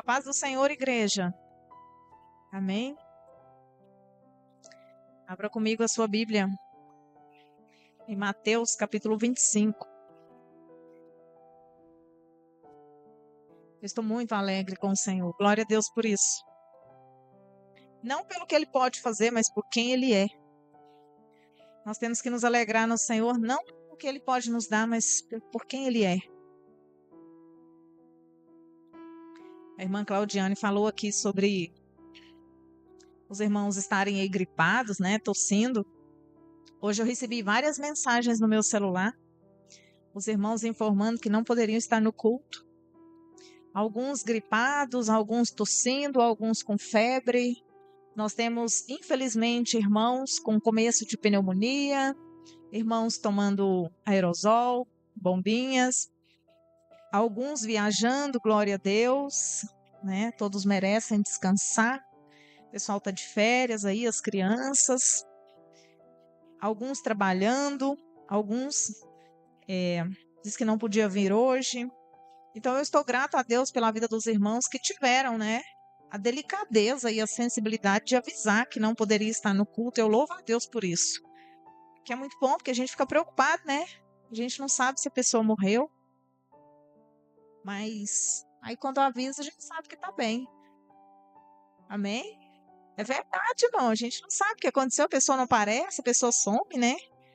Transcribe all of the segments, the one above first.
Paz do Senhor, igreja. Amém? Abra comigo a sua Bíblia. Em Mateus, capítulo 25. Eu estou muito alegre com o Senhor. Glória a Deus por isso. Não pelo que Ele pode fazer, mas por quem Ele é. Nós temos que nos alegrar no Senhor, não pelo que Ele pode nos dar, mas por quem Ele é. A irmã Claudiane falou aqui sobre os irmãos estarem aí gripados, né, tossindo. Hoje eu recebi várias mensagens no meu celular, os irmãos informando que não poderiam estar no culto. Alguns gripados, alguns tossindo, alguns com febre. Nós temos, infelizmente, irmãos com começo de pneumonia, irmãos tomando aerosol, bombinhas, alguns viajando, glória a Deus, né? Todos merecem descansar. O pessoal está de férias aí, as crianças. Alguns trabalhando, alguns diz que não podia vir hoje. Então eu estou grata a Deus pela vida dos irmãos que tiveram, né, a delicadeza e a sensibilidade de avisar que não poderia estar no culto. Eu louvo a Deus por isso. Que é muito bom, porque a gente fica preocupado, né? A gente não sabe se a pessoa morreu. Mas aí quando avisa, a gente sabe que está bem. Amém? É verdade, irmão. A gente não sabe o que aconteceu, a pessoa não aparece, a pessoa some, né?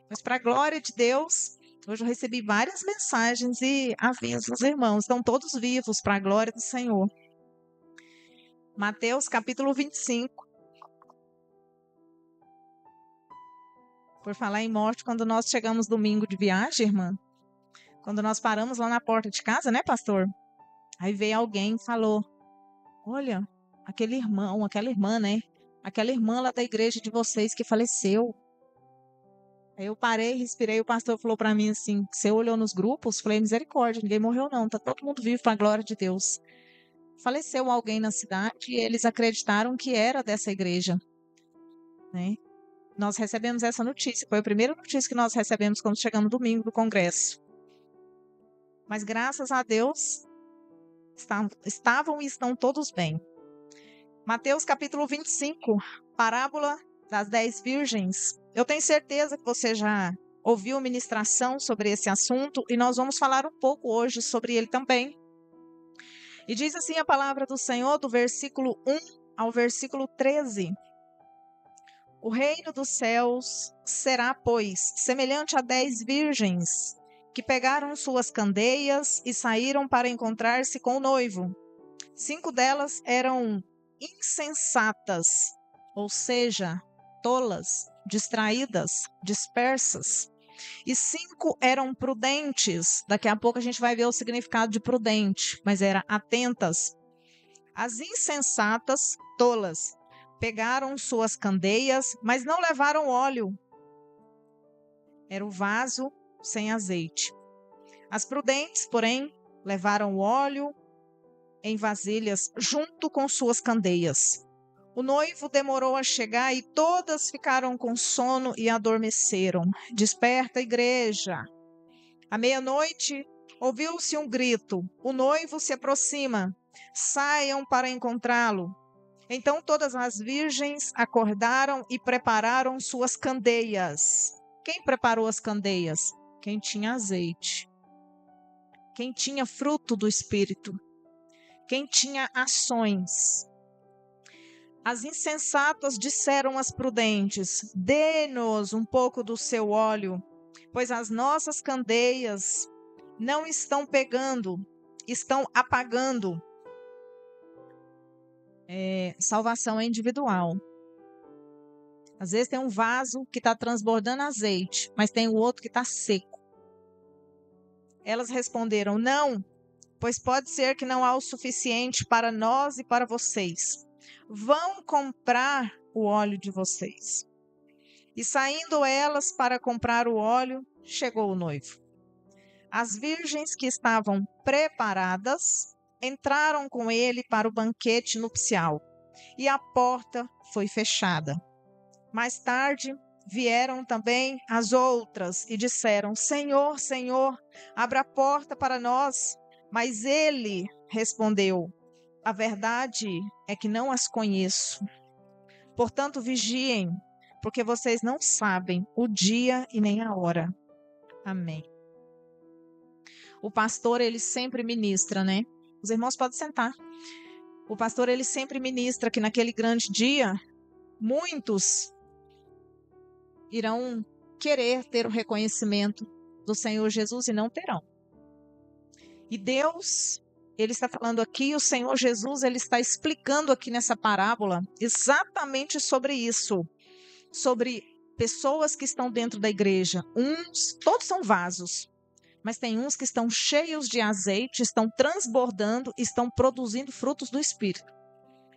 Mas para a glória de Deus, hoje eu recebi várias mensagens e avisos, os irmãos estão todos vivos para a glória do Senhor. Mateus capítulo 25. Por falar em morte, quando nós chegamos domingo de viagem, irmã, quando nós paramos lá na porta de casa, né, pastor? Aí veio alguém e falou: olha, aquele irmão, aquela irmã, né? Aquela irmã lá da igreja de vocês que faleceu. Aí eu parei, respirei, o pastor falou para mim assim: você olhou nos grupos? Falei: misericórdia, ninguém morreu não, tá todo mundo vivo para a glória de Deus. Faleceu alguém na cidade e eles acreditaram que era dessa igreja, né? Nós recebemos essa notícia, foi a primeira notícia que nós recebemos quando chegamos domingo do congresso. Mas graças a Deus, estavam e estão todos bem. Mateus capítulo 25, parábola das 10 virgens. Eu tenho certeza que você já ouviu ministração sobre esse assunto e nós vamos falar um pouco hoje sobre ele também. E diz assim a palavra do Senhor, do versículo 1 ao versículo 13. O reino dos céus será, pois, semelhante a 10 virgens que pegaram suas candeias e saíram para encontrar-se com o noivo. 5 delas eram insensatas, ou seja, tolas, distraídas, dispersas. E 5 eram prudentes. Daqui a pouco a gente vai ver o significado de prudente, mas era atentas. As insensatas, tolas, pegaram suas candeias, mas não levaram óleo. Era o vaso sem azeite. As prudentes, porém, levaram óleo em vasilhas junto com suas candeias. O noivo demorou a chegar e todas ficaram com sono e adormeceram. Desperta, igreja. À meia-noite, ouviu-se um grito. O noivo se aproxima. Saiam para encontrá-lo. Então todas as virgens acordaram e prepararam suas candeias. Quem preparou as candeias? Quem tinha azeite. Quem tinha fruto do Espírito. Quem tinha ações. As insensatas disseram às prudentes: dê-nos um pouco do seu óleo, pois as nossas candeias não estão pegando, estão apagando. Salvação é individual. Às vezes tem um vaso que está transbordando azeite, mas tem o outro que está seco. Elas responderam: não, pois pode ser que não há o suficiente para nós e para vocês. Vão comprar o óleo de vocês. E saindo elas para comprar o óleo, chegou o noivo. As virgens que estavam preparadas entraram com ele para o banquete nupcial, e a porta foi fechada. Mais tarde vieram também as outras e disseram: Senhor, Senhor, abra a porta para nós. Mas ele respondeu: A verdade é que não as conheço. Portanto, vigiem, porque vocês não sabem o dia e nem a hora. Amém. O pastor, ele sempre ministra, né? Os irmãos podem sentar. O pastor, ele sempre ministra que naquele grande dia, muitos irão querer ter o reconhecimento do Senhor Jesus e não terão. E Deus, ele está falando aqui, o Senhor Jesus, ele está explicando aqui nessa parábola exatamente sobre isso. Sobre pessoas que estão dentro da igreja. Todos são vasos, mas tem uns que estão cheios de azeite, estão transbordando, estão produzindo frutos do Espírito.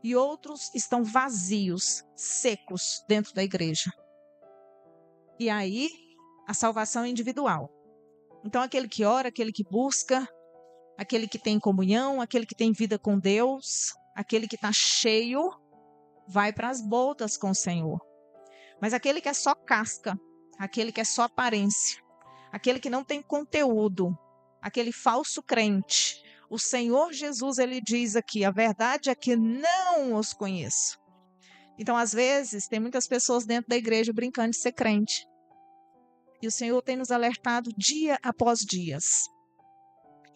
E outros estão vazios, secos dentro da igreja. E aí, a salvação é individual. Então, aquele que ora, aquele que busca, aquele que tem comunhão, aquele que tem vida com Deus, aquele que está cheio, vai para as bodas com o Senhor. Mas aquele que é só casca, aquele que é só aparência, aquele que não tem conteúdo, aquele falso crente, o Senhor Jesus, ele diz aqui, a verdade é que não os conheço. Então, às vezes, tem muitas pessoas dentro da igreja brincando de ser crente. E o Senhor tem nos alertado dia após dia.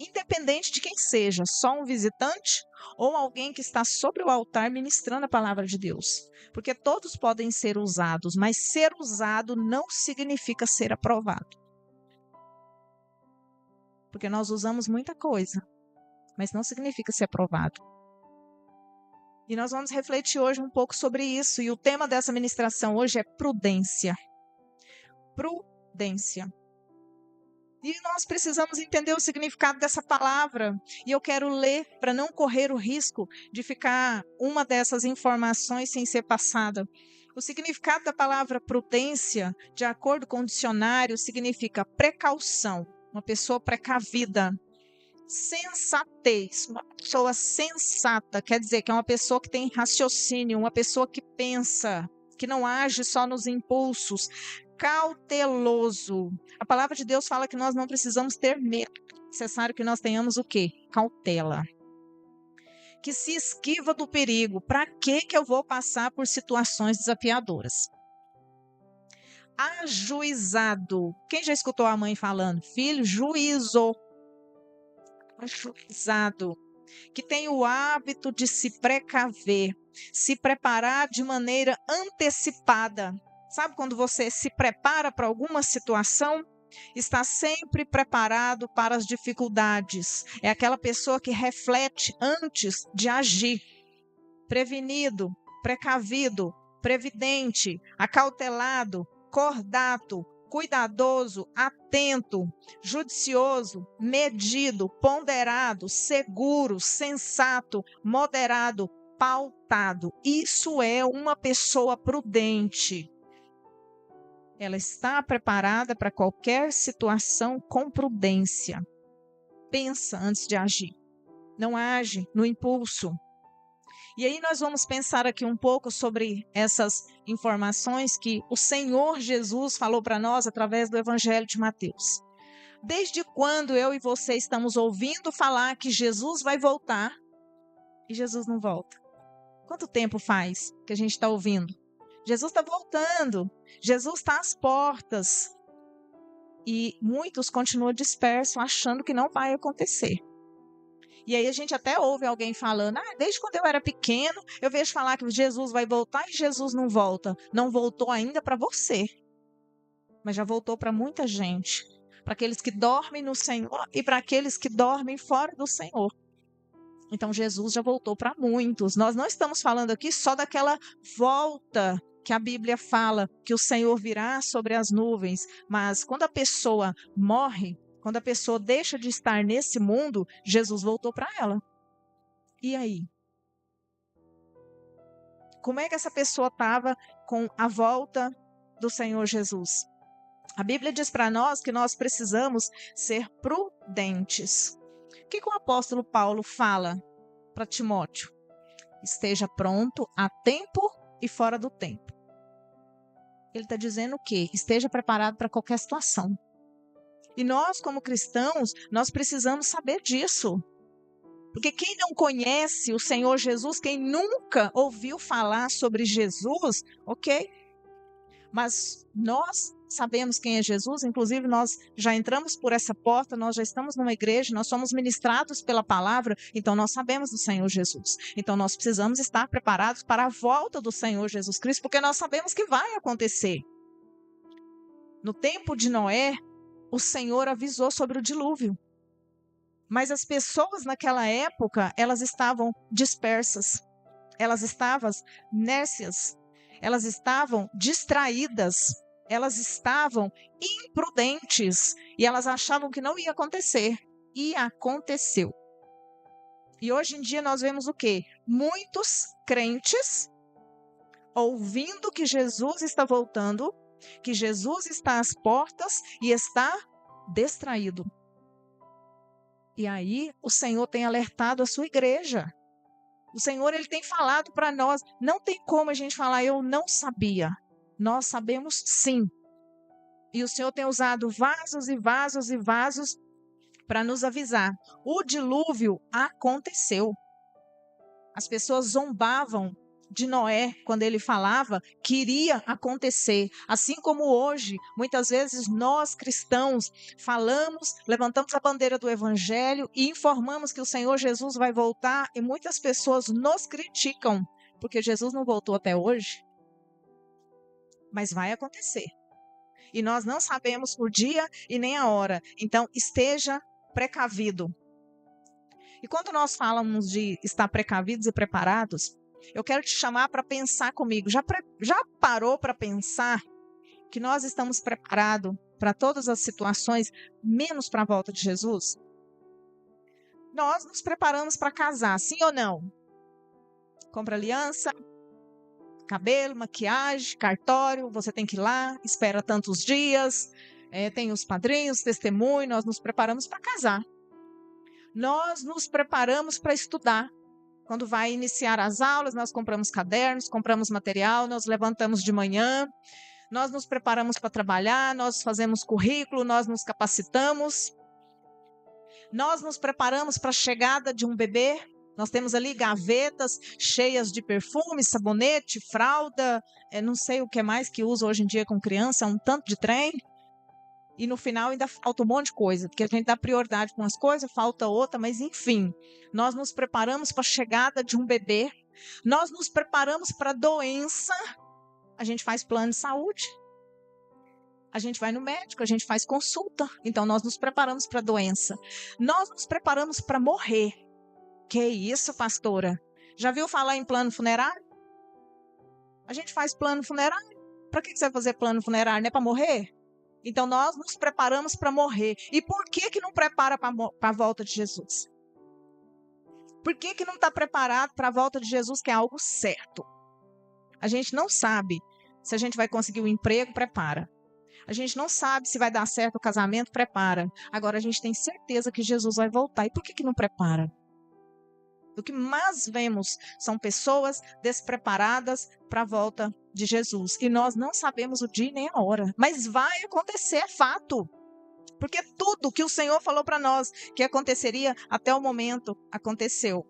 Independente de quem seja, só um visitante ou alguém que está sobre o altar ministrando a palavra de Deus. Porque todos podem ser usados, mas ser usado não significa ser aprovado. Porque nós usamos muita coisa, mas não significa ser aprovado. E nós vamos refletir hoje um pouco sobre isso. E o tema dessa ministração hoje é prudência. Prudência. E nós precisamos entender o significado dessa palavra. E eu quero ler para não correr o risco de ficar uma dessas informações sem ser passada. O significado da palavra prudência, de acordo com o dicionário, significa precaução, uma pessoa precavida. Sensatez, uma pessoa sensata, quer dizer que é uma pessoa que tem raciocínio, uma pessoa que pensa, que não age só nos impulsos. Cauteloso. A palavra de Deus fala que nós não precisamos ter medo. É necessário que nós tenhamos o quê? Cautela. Que se esquiva do perigo. Para que eu vou passar por situações desafiadoras? Ajuizado. Quem já escutou a mãe falando? Filho, juízo. Ajuizado. Que tem o hábito de se precaver, se preparar de maneira antecipada. Sabe quando você se prepara para alguma situação? Está sempre preparado para as dificuldades. É aquela pessoa que reflete antes de agir. Prevenido, precavido, previdente, acautelado, cordato, cuidadoso, atento, judicioso, medido, ponderado, seguro, sensato, moderado, pautado. Isso é uma pessoa prudente. Ela está preparada para qualquer situação com prudência. Pensa antes de agir. Não age no impulso. E aí nós vamos pensar aqui um pouco sobre essas informações que o Senhor Jesus falou para nós através do Evangelho de Mateus. Desde quando eu e você estamos ouvindo falar que Jesus vai voltar e Jesus não volta? Quanto tempo faz que a gente está ouvindo? Jesus está voltando, Jesus está às portas. E muitos continuam dispersos, achando que não vai acontecer. E aí a gente até ouve alguém falando, desde quando eu era pequeno, eu vejo falar que Jesus vai voltar e Jesus não volta. Não voltou ainda para você, mas já voltou para muita gente. Para aqueles que dormem no Senhor e para aqueles que dormem fora do Senhor. Então Jesus já voltou para muitos. Nós não estamos falando aqui só daquela volta que a Bíblia fala que o Senhor virá sobre as nuvens, mas quando a pessoa morre, quando a pessoa deixa de estar nesse mundo, Jesus voltou para ela. E aí? Como é que essa pessoa estava com a volta do Senhor Jesus? A Bíblia diz para nós que nós precisamos ser prudentes. O que o apóstolo Paulo fala para Timóteo? Esteja pronto a tempo e fora do tempo. Ele está dizendo o quê? Esteja preparado para qualquer situação. E nós, como cristãos, nós precisamos saber disso. Porque quem não conhece o Senhor Jesus, quem nunca ouviu falar sobre Jesus, ok? Mas nós sabemos quem é Jesus, inclusive nós já entramos por essa porta, nós já estamos numa igreja, nós somos ministrados pela palavra, então nós sabemos do Senhor Jesus. Então nós precisamos estar preparados para a volta do Senhor Jesus Cristo, porque nós sabemos que vai acontecer. No tempo de Noé, o Senhor avisou sobre o dilúvio. Mas as pessoas naquela época, elas estavam dispersas, elas estavam nércias, elas estavam distraídas, elas estavam imprudentes e elas achavam que não ia acontecer. E aconteceu. E hoje em dia nós vemos o quê? Muitos crentes ouvindo que Jesus está voltando, que Jesus está às portas e está distraído. E aí o Senhor tem alertado a sua igreja. O Senhor, ele tem falado para nós. Não tem como a gente falar, eu não sabia. Nós sabemos sim. E o Senhor tem usado vasos e vasos e vasos para nos avisar. O dilúvio aconteceu. As pessoas zombavam de Noé quando ele falava que iria acontecer. Assim como hoje, muitas vezes nós cristãos falamos, levantamos a bandeira do evangelho e informamos que o Senhor Jesus vai voltar e muitas pessoas nos criticam porque Jesus não voltou até hoje. Mas vai acontecer. E nós não sabemos o dia e nem a hora. Então, esteja precavido. E quando nós falamos de estar precavidos e preparados, eu quero te chamar para pensar comigo. Já parou para pensar que nós estamos preparados para todas as situações, menos para a volta de Jesus? Nós nos preparamos para casar, sim ou não? Compra aliança, cabelo, maquiagem, cartório, você tem que ir lá, espera tantos dias, tem os padrinhos, testemunho, nós nos preparamos para casar. Nós nos preparamos para estudar. Quando vai iniciar as aulas, nós compramos cadernos, compramos material, nós levantamos de manhã, nós nos preparamos para trabalhar, nós fazemos currículo, nós nos capacitamos. Nós nos preparamos para a chegada de um bebê. Nós temos ali gavetas cheias de perfume, sabonete, fralda, não sei o que mais que usa hoje em dia com criança, um tanto de trem. E no final ainda falta um monte de coisa, porque a gente dá prioridade para umas coisas, falta outra, mas enfim. Nós nos preparamos para a chegada de um bebê, nós nos preparamos para a doença, a gente faz plano de saúde, a gente vai no médico, a gente faz consulta, então nós nos preparamos para a doença. Nós nos preparamos para morrer. Que isso, pastora? Já viu falar em plano funerário? A gente faz plano funerário. Para que você vai fazer plano funerário? Não é para morrer? Então, nós nos preparamos para morrer. E por que não prepara para a volta de Jesus? Por que não está preparado para a volta de Jesus, que é algo certo? A gente não sabe se a gente vai conseguir um emprego, prepara. A gente não sabe se vai dar certo o casamento, prepara. Agora, a gente tem certeza que Jesus vai voltar. E por que não prepara? O que mais vemos são pessoas despreparadas para a volta de Jesus. E nós não sabemos o dia nem a hora. Mas vai acontecer, é fato. Porque tudo que o Senhor falou para nós que aconteceria até o momento, aconteceu.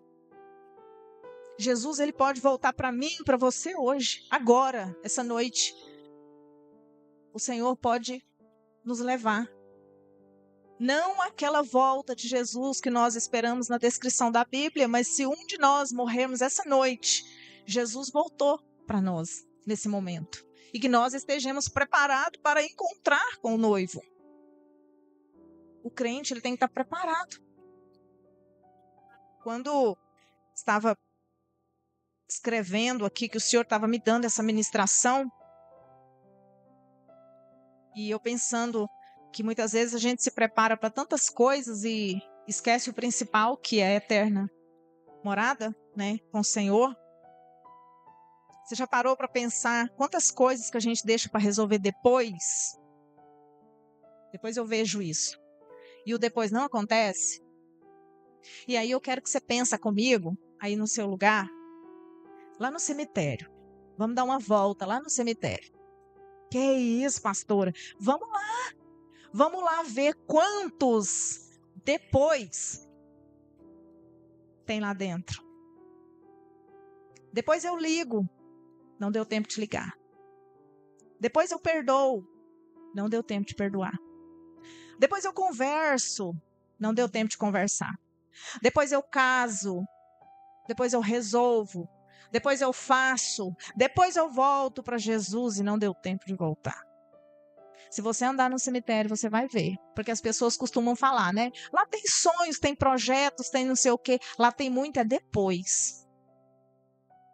Jesus, ele pode voltar para mim e para você hoje, agora, essa noite. O Senhor pode nos levar. Não aquela volta de Jesus que nós esperamos na descrição da Bíblia, mas se um de nós morrermos essa noite, Jesus voltou para nós nesse momento. E que nós estejamos preparados para encontrar com o noivo. O crente, ele tem que estar preparado. Quando estava escrevendo aqui, que o Senhor estava me dando essa ministração, e eu pensando que muitas vezes a gente se prepara para tantas coisas e esquece o principal, que é a eterna morada, né, com o Senhor. Você já parou para pensar quantas coisas que a gente deixa para resolver depois? Depois eu vejo isso. E o depois não acontece? E aí eu quero que você pense comigo, aí no seu lugar, lá no cemitério. Vamos dar uma volta lá no cemitério. Que isso, pastora? Vamos lá. Vamos lá ver quantos depois tem lá dentro. Depois eu ligo, não deu tempo de ligar. Depois eu perdoo, não deu tempo de perdoar. Depois eu converso, não deu tempo de conversar. Depois eu caso, depois eu resolvo, depois eu faço, depois eu volto para Jesus e não deu tempo de voltar. Se você andar no cemitério, você vai ver. Porque as pessoas costumam falar, né? Lá tem sonhos, tem projetos, tem não sei o quê. Lá tem muito, é depois.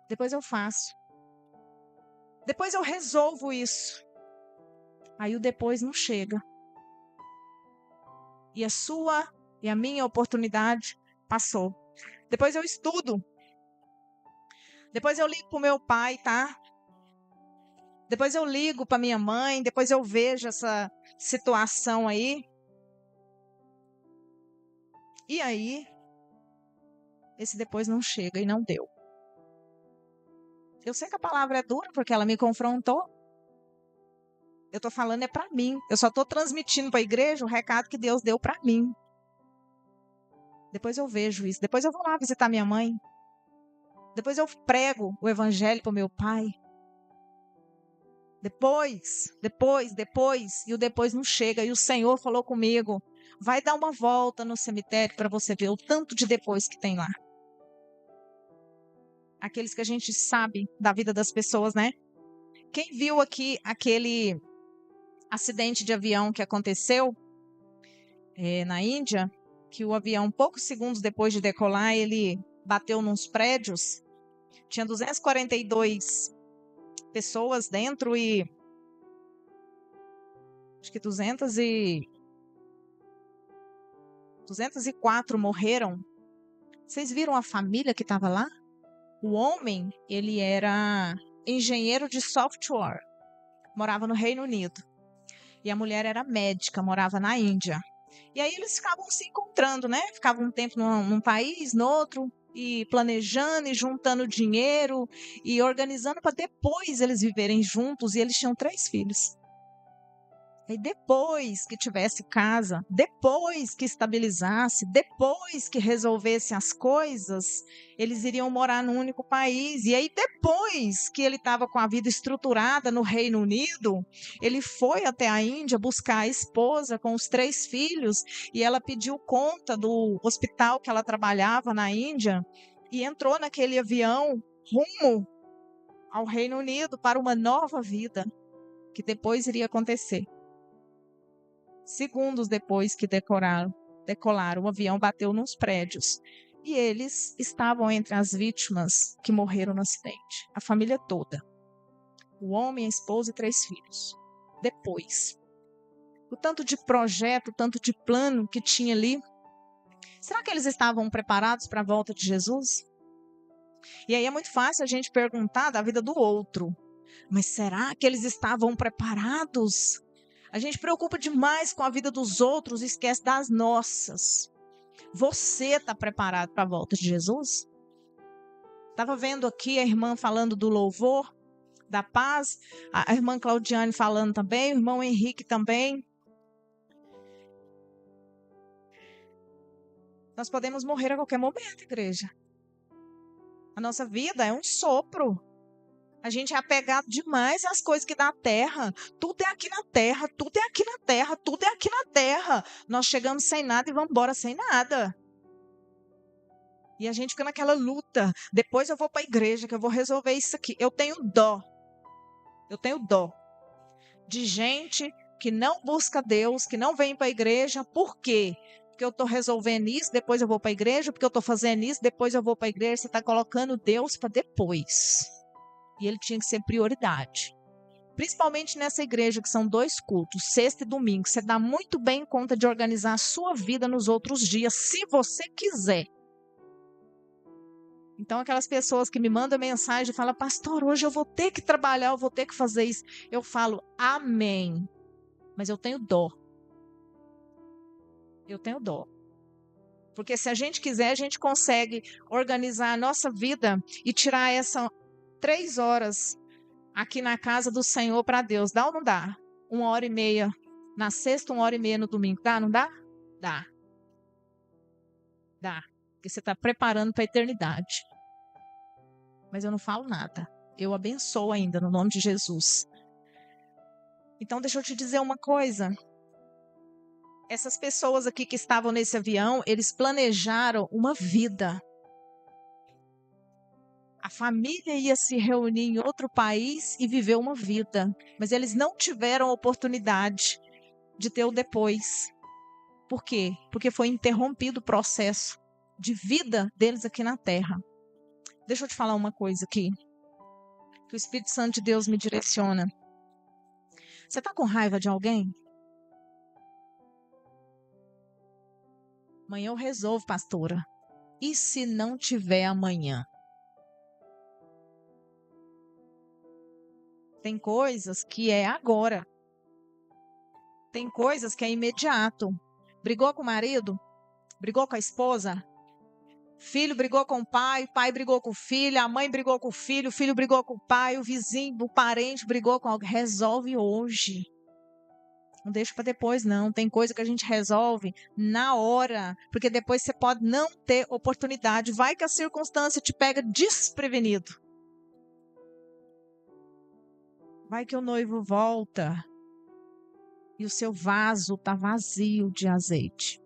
Depois eu faço. Depois eu resolvo isso. Aí o depois não chega. E a sua e a minha oportunidade passou. Depois eu estudo. Depois eu ligo pro meu pai, tá? Depois eu ligo para minha mãe, depois eu vejo essa situação aí. E aí, esse depois não chega e não deu. Eu sei que a palavra é dura porque ela me confrontou. Eu tô falando é para mim. Eu só tô transmitindo para a igreja o recado que Deus deu para mim. Depois eu vejo isso. Depois eu vou lá visitar minha mãe. Depois eu prego o evangelho para o meu pai. Depois. E o depois não chega. E o Senhor falou comigo. Vai dar uma volta no cemitério para você ver o tanto de depois que tem lá. Aqueles que a gente sabe da vida das pessoas, né? Quem viu aqui aquele acidente de avião que aconteceu na Índia, que o avião, poucos segundos depois de decolar, ele bateu nos prédios. Tinha 242 pessoas dentro e acho que 204 morreram. Vocês viram a família que estava lá? O homem, ele era engenheiro de software, morava no Reino Unido. E a mulher era médica, morava na Índia. E aí eles ficavam se encontrando, né? Ficavam um tempo num país, no outro, e planejando e juntando dinheiro e organizando para depois eles viverem juntos. E eles tinham 3 filhos. E depois que tivesse casa, depois que estabilizasse, depois que resolvesse as coisas, eles iriam morar num único país. E aí, depois que ele estava com a vida estruturada no Reino Unido, ele foi até a Índia buscar a esposa com os 3 filhos e ela pediu conta do hospital que ela trabalhava na Índia e entrou naquele avião rumo ao Reino Unido para uma nova vida que depois iria acontecer. Segundos depois que decolaram, o avião bateu nos prédios. E eles estavam entre as vítimas que morreram no acidente. A família toda. O homem, a esposa e 3 filhos. Depois. O tanto de projeto, o tanto de plano que tinha ali. Será que eles estavam preparados para a volta de Jesus? E aí é muito fácil a gente perguntar da vida do outro. Mas será que eles estavam preparados? A gente preocupa demais com a vida dos outros e esquece das nossas. Você está preparado para a volta de Jesus? Estava vendo aqui a irmã falando do louvor, da paz, a irmã Claudiane falando também, o irmão Henrique também. Nós podemos morrer a qualquer momento, igreja. A nossa vida é um sopro. A gente é apegado demais às coisas que da terra. Tudo é aqui na terra, tudo é aqui na terra, tudo é aqui na terra. Nós chegamos sem nada e vamos embora sem nada. E a gente fica naquela luta. Depois eu vou para a igreja que eu vou resolver isso aqui. Eu tenho dó. Eu tenho dó de gente que não busca Deus, que não vem para a igreja. Por quê? Porque eu estou resolvendo isso, depois eu vou para a igreja. Porque eu estou fazendo isso, depois eu vou para a igreja. Você está colocando Deus para depois. E ele tinha que ser prioridade. Principalmente nessa igreja que são 2 cultos, sexta e domingo. Você dá muito bem conta de organizar a sua vida nos outros dias, se você quiser. Então, aquelas pessoas que me mandam mensagem e falam, pastor, hoje eu vou ter que trabalhar, eu vou ter que fazer isso. Eu falo, amém. Mas eu tenho dó. Eu tenho dó. Porque se a gente quiser, a gente consegue organizar a nossa vida e tirar essa 3 horas aqui na casa do Senhor para Deus. Dá ou não dá? 1h30 na sexta, 1h30 no domingo. Dá, não dá? Dá. Dá. porque você está preparando para a eternidade. Mas eu não falo nada. Eu abençoo ainda, no nome de Jesus. Então, deixa eu te dizer uma coisa. Essas pessoas aqui que estavam nesse avião, eles planejaram uma vida. A família ia se reunir em outro país e viver uma vida. Mas eles não tiveram oportunidade de ter o depois. Por quê? Porque foi interrompido o processo de vida deles aqui na Terra. Deixa eu te falar uma coisa aqui, que o Espírito Santo de Deus me direciona. Você está com raiva de alguém? Amanhã eu resolvo, pastora. E se não tiver amanhã? Tem coisas que é agora. Tem coisas que é imediato. Brigou com o marido? Brigou com a esposa? Filho brigou com o pai brigou com o filho, a mãe brigou com o filho brigou com o pai, o vizinho, o parente brigou com alguém. Resolve hoje. Não deixa para depois, não. Tem coisa que a gente resolve na hora, porque depois você pode não ter oportunidade. Vai que a circunstância te pega desprevenido. Vai que o noivo volta e o seu vaso está vazio de azeite.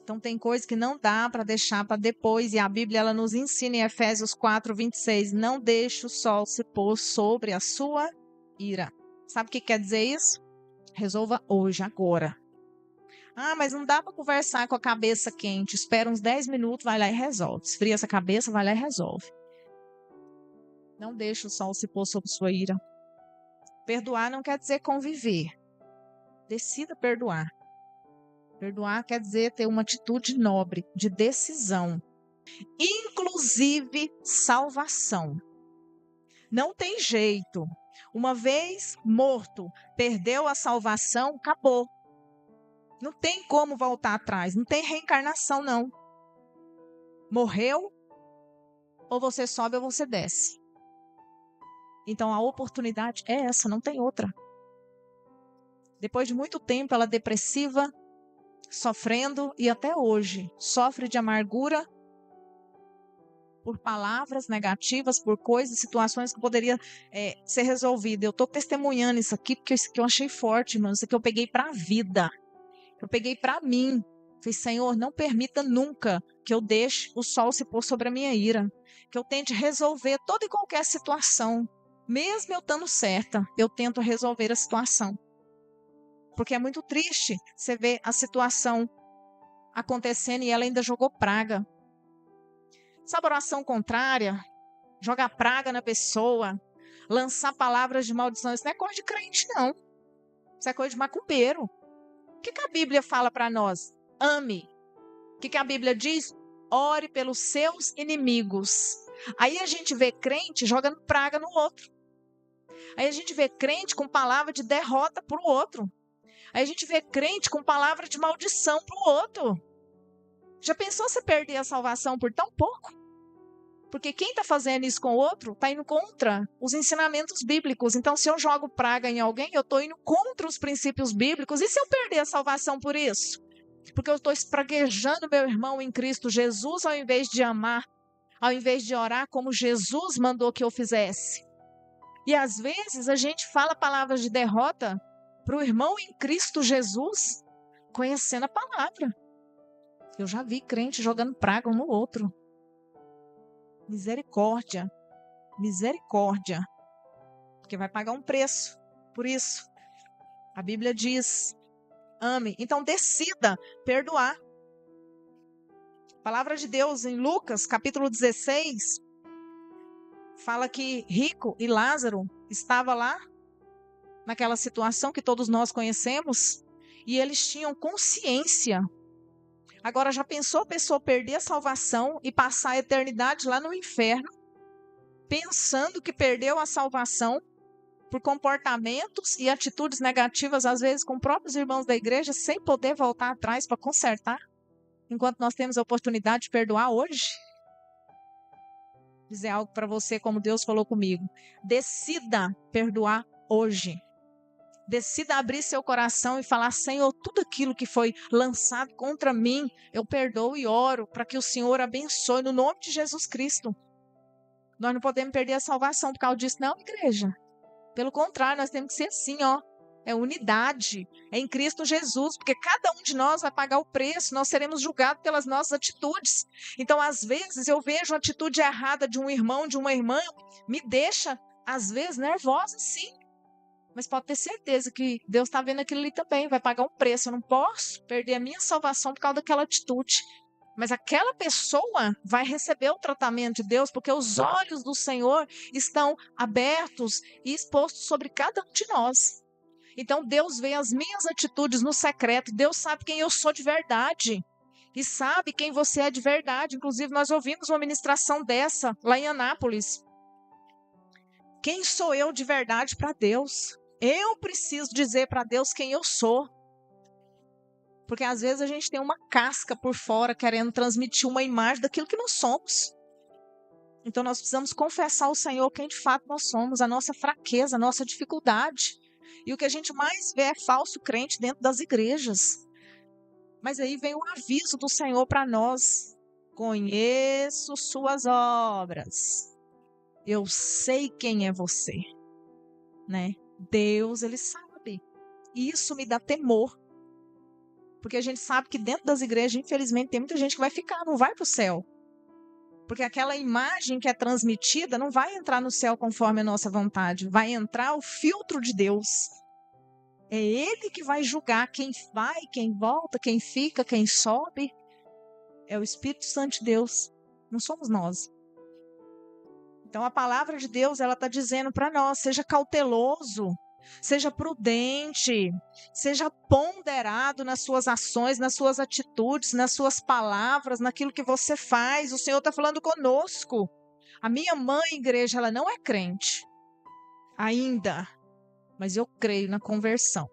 Então tem coisa que não dá para deixar para depois, e a Bíblia ela nos ensina em Efésios 4:26, não deixe o sol se pôr sobre a sua ira. Sabe o que quer dizer isso? Resolva hoje, agora. Ah, mas não dá para conversar com a cabeça quente. Espera uns 10 minutos, vai lá e resolve. Esfria essa cabeça, vai lá e resolve. Não deixe o sol se pôr sobre sua ira. Perdoar não quer dizer conviver. Decida perdoar. Perdoar quer dizer ter uma atitude nobre, de decisão. Inclusive salvação. Não tem jeito. Uma vez morto, perdeu a salvação, acabou. Não tem como voltar atrás. Não tem reencarnação, não. Morreu, ou você sobe ou você desce. Então a oportunidade é essa, não tem outra. Depois de muito tempo, ela depressiva, sofrendo, e até hoje sofre de amargura por palavras negativas, por coisas, situações que poderiam ser resolvidas. Eu estou testemunhando isso aqui porque isso aqui eu achei forte, irmão. Isso aqui eu peguei para a vida. Eu peguei para mim. Falei, Senhor, não permita nunca que eu deixe o sol se pôr sobre a minha ira. Que eu tente resolver toda e qualquer situação. Mesmo eu estando certa, eu tento resolver a situação. Porque é muito triste você ver a situação acontecendo e ela ainda jogou praga. Sabe, oração contrária? Jogar praga na pessoa, lançar palavras de maldição. Isso não é coisa de crente, não. Isso é coisa de macumbeiro. O que a Bíblia fala para nós? Ame. O que a Bíblia diz? Ore pelos seus inimigos. Aí a gente vê crente jogando praga no outro. Aí a gente vê crente com palavra de derrota para o outro. Aí a gente vê crente com palavra de maldição para o outro. Já pensou você perder a salvação por tão pouco? Porque quem está fazendo isso com o outro está indo contra os ensinamentos bíblicos. Então, se eu jogo praga em alguém, eu estou indo contra os princípios bíblicos. E se eu perder a salvação por isso? Porque eu estou espraguejando meu irmão em Cristo Jesus, ao invés de amar, ao invés de orar como Jesus mandou que eu fizesse. E às vezes a gente fala palavras de derrota para o irmão em Cristo Jesus, conhecendo a palavra. Eu já vi crente jogando praga um no outro. Misericórdia, misericórdia, porque vai pagar um preço por isso. A Bíblia diz, ame. Então decida perdoar. A palavra de Deus em Lucas, capítulo 16, fala que Rico e Lázaro estavam lá, naquela situação que todos nós conhecemos, e eles tinham consciência. Agora, já pensou a pessoa perder a salvação e passar a eternidade lá no inferno, pensando que perdeu a salvação por comportamentos e atitudes negativas, às vezes com próprios irmãos da igreja, sem poder voltar atrás para consertar, enquanto nós temos a oportunidade de perdoar hoje? Vou dizer algo para você, como Deus falou comigo. Decida perdoar hoje. Decida abrir seu coração e falar: Senhor, tudo aquilo que foi lançado contra mim, eu perdoo e oro para que o Senhor abençoe no nome de Jesus Cristo. Nós não podemos perder a salvação por causa disso, não, igreja. Pelo contrário, nós temos que ser assim, ó. É unidade, é em Cristo Jesus, porque cada um de nós vai pagar o preço, nós seremos julgados pelas nossas atitudes. Então, às vezes, eu vejo a atitude errada de um irmão, de uma irmã, me deixa, às vezes, nervosa, sim. Mas pode ter certeza que Deus está vendo aquilo ali também, vai pagar um preço. Eu não posso perder a minha salvação por causa daquela atitude. Mas aquela pessoa vai receber o tratamento de Deus, porque os olhos do Senhor estão abertos e expostos sobre cada um de nós. Então Deus vê as minhas atitudes no secreto, Deus sabe quem eu sou de verdade e sabe quem você é de verdade. Inclusive nós ouvimos uma ministração dessa lá em Anápolis. Quem sou eu de verdade para Deus? Eu preciso dizer para Deus quem eu sou. Porque às vezes a gente tem uma casca por fora querendo transmitir uma imagem daquilo que nós somos. Então nós precisamos confessar ao Senhor quem de fato nós somos, a nossa fraqueza, a nossa dificuldade. E o que a gente mais vê é falso crente dentro das igrejas. Mas aí vem o aviso do Senhor para nós. Conheço suas obras. Eu sei quem é você. Né? Deus, Ele sabe. E isso me dá temor. Porque a gente sabe que dentro das igrejas, infelizmente, tem muita gente que vai ficar, não vai para o céu. Porque aquela imagem que é transmitida não vai entrar no céu conforme a nossa vontade. Vai entrar o filtro de Deus. É Ele que vai julgar quem vai, quem volta, quem fica, quem sobe. É o Espírito Santo de Deus. Não somos nós. Então a palavra de Deus, ela está dizendo para nós, seja cauteloso. Seja prudente, seja ponderado nas suas ações, nas suas atitudes, nas suas palavras, naquilo que você faz. O Senhor está falando conosco. A minha mãe, igreja, ela não é crente ainda, mas eu creio na conversão.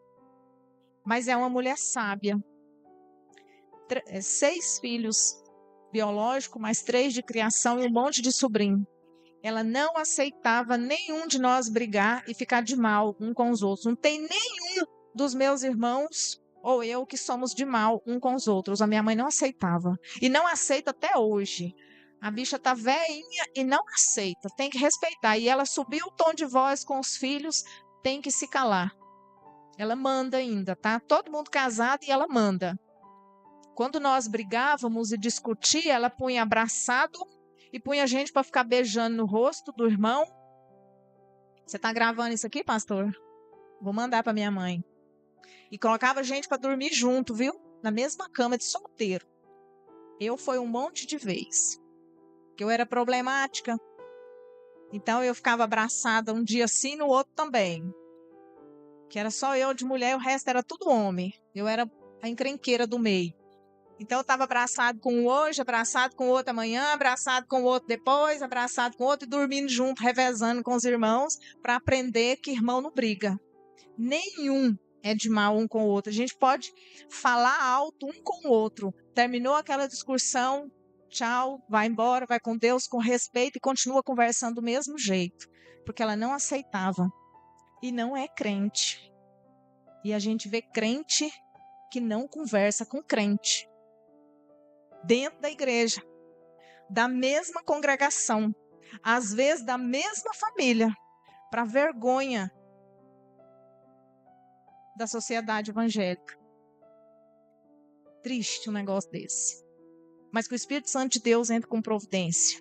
Mas é uma mulher sábia. 6 filhos biológicos, mais 3 de criação e um monte de sobrinho. Ela não aceitava nenhum de nós brigar e ficar de mal um com os outros. Não tem nenhum dos meus irmãos ou eu que somos de mal um com os outros. A minha mãe não aceitava. E não aceita até hoje. A bicha tá velhinha e não aceita. Tem que respeitar. E ela subiu o tom de voz com os filhos, tem que se calar. Ela manda ainda, tá? Todo mundo casado e ela manda. Quando nós brigávamos e discutia, ela punha abraçado e punha a gente para ficar beijando no rosto do irmão. Você tá gravando isso aqui, pastor? Vou mandar para minha mãe. E colocava a gente para dormir junto, viu? Na mesma cama de solteiro. Eu fui um monte de vez. Que eu era problemática. Então eu ficava abraçada um dia assim, no outro também. Que era só eu de mulher e o resto era tudo homem. Eu era a encrenqueira do meio. Então eu estava abraçado com um hoje, abraçado com o outro amanhã, abraçado com o outro depois, abraçado com o outro e dormindo junto, revezando com os irmãos, para aprender que irmão não briga. Nenhum é de mal um com o outro. A gente pode falar alto um com o outro. Terminou aquela discussão, tchau, vai embora, vai com Deus, com respeito e continua conversando do mesmo jeito. Porque ela não aceitava. E não é crente. E a gente vê crente que não conversa com crente. Dentro da igreja, da mesma congregação, às vezes da mesma família, para vergonha da sociedade evangélica. Triste um negócio desse. Mas que o Espírito Santo de Deus entre com providência.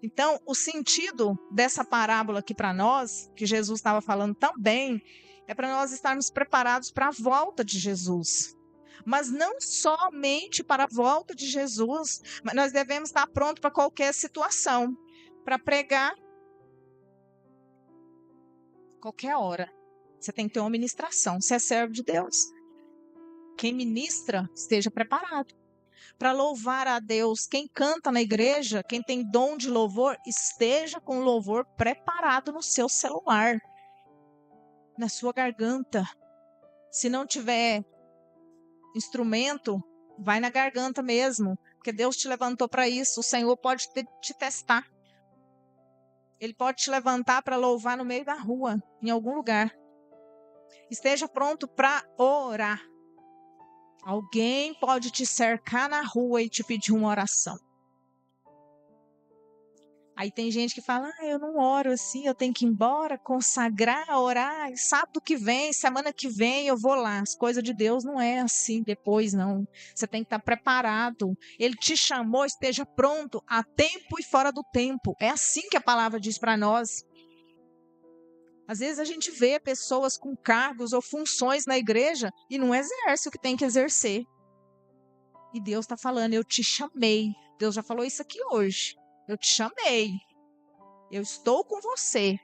Então, o sentido dessa parábola aqui para nós, que Jesus estava falando também, é para nós estarmos preparados para a volta de Jesus. Mas não somente para a volta de Jesus, mas nós devemos estar prontos para qualquer situação, para pregar qualquer hora. Você tem que ter uma ministração, você é servo de Deus. Quem ministra, esteja preparado. Para louvar a Deus, quem canta na igreja, quem tem dom de louvor, esteja com o louvor preparado no seu celular, na sua garganta. Se não tiver instrumento, vai na garganta mesmo, porque Deus te levantou para isso. O Senhor pode te testar. Ele pode te levantar para louvar no meio da rua, em algum lugar. Esteja pronto para orar. Alguém pode te cercar na rua e te pedir uma oração. Aí tem gente que fala, eu não oro assim, eu tenho que ir embora, consagrar, orar, sábado que vem, semana que vem eu vou lá. As coisas de Deus não é assim depois, não. Você tem que estar preparado. Ele te chamou, esteja pronto, a tempo e fora do tempo. É assim que a palavra diz para nós. Às vezes a gente vê pessoas com cargos ou funções na igreja e não exerce o que tem que exercer. E Deus está falando, eu te chamei. Deus já falou isso aqui hoje. Eu te chamei. Eu estou com você.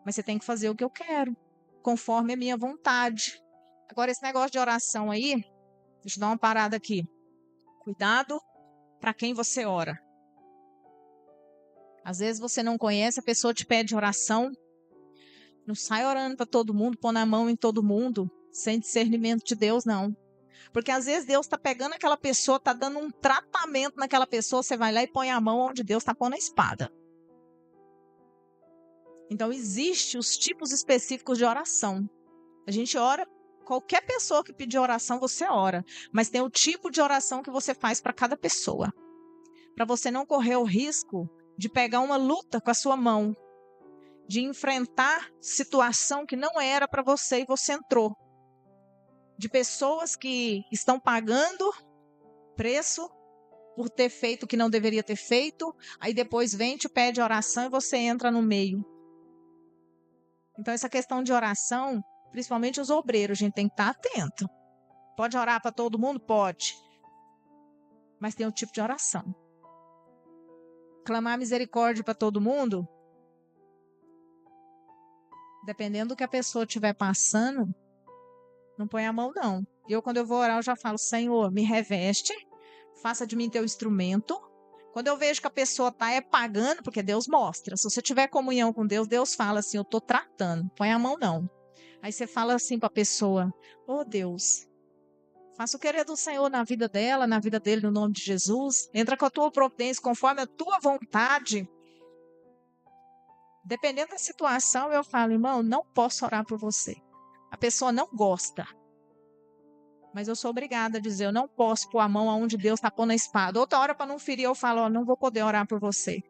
Mas você tem que fazer o que eu quero, conforme a minha vontade. Agora, esse negócio de oração aí, deixa eu dar uma parada aqui. Cuidado para quem você ora. Às vezes você não conhece, a pessoa te pede oração. Não sai orando para todo mundo, pôr na mão em todo mundo, sem discernimento de Deus, não. Porque às vezes Deus está pegando aquela pessoa, está dando um tratamento naquela pessoa, você vai lá e põe a mão onde Deus está pondo a espada. Então, existem os tipos específicos de oração. A gente ora, qualquer pessoa que pedir oração, você ora. Mas tem o tipo de oração que você faz para cada pessoa. Para você não correr o risco de pegar uma luta com a sua mão. De enfrentar situação que não era para você e você entrou. De pessoas que estão pagando preço por ter feito o que não deveria ter feito. Aí depois vem, te pede oração e você entra no meio. Então, essa questão de oração, principalmente os obreiros, a gente tem que estar atento. Pode orar para todo mundo? Pode. Mas tem um tipo de oração. Clamar misericórdia para todo mundo? Dependendo do que a pessoa estiver passando, não põe a mão, não. Quando eu vou orar, eu já falo, Senhor, me reveste, faça de mim teu instrumento. Quando eu vejo que a pessoa está pagando, porque Deus mostra. Se você tiver comunhão com Deus, Deus fala assim, eu estou tratando. Põe a mão, não. Aí você fala assim para a pessoa, Deus, faça o querer do Senhor na vida dela, na vida dele, no nome de Jesus. Entra com a tua providência, conforme a tua vontade. Dependendo da situação, eu falo, irmão, não posso orar por você. A pessoa não gosta. Mas eu sou obrigada a dizer, eu não posso pôr a mão aonde Deus está pondo a espada. Outra hora, para não ferir, eu falo, não vou poder orar por você.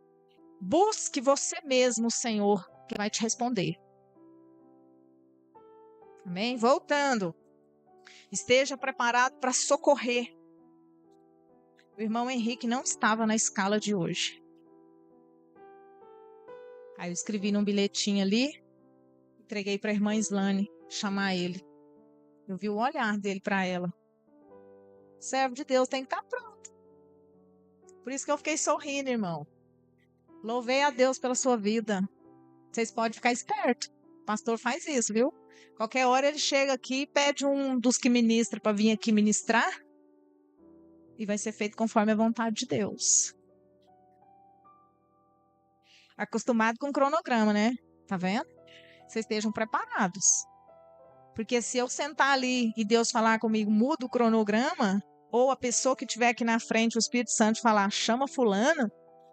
Busque você mesmo, Senhor, que vai te responder. Amém? Voltando. Esteja preparado para socorrer. O irmão Henrique não estava na escala de hoje. Aí eu escrevi num bilhetinho ali, entreguei para a irmã Islane chamar ele. Eu vi o olhar dele para ela. Servo de Deus tem que estar pronto. Por isso que eu fiquei sorrindo, irmão. Louvei a Deus pela sua vida. Vocês podem ficar espertos. O pastor faz isso, viu? Qualquer hora ele chega aqui e pede um dos que ministra para vir aqui ministrar. E vai ser feito conforme a vontade de Deus. Acostumado com o cronograma, né? Tá vendo? Vocês estejam preparados. Porque se eu sentar ali e Deus falar comigo, muda o cronograma, ou a pessoa que estiver aqui na frente, o Espírito Santo falar, chama fulano,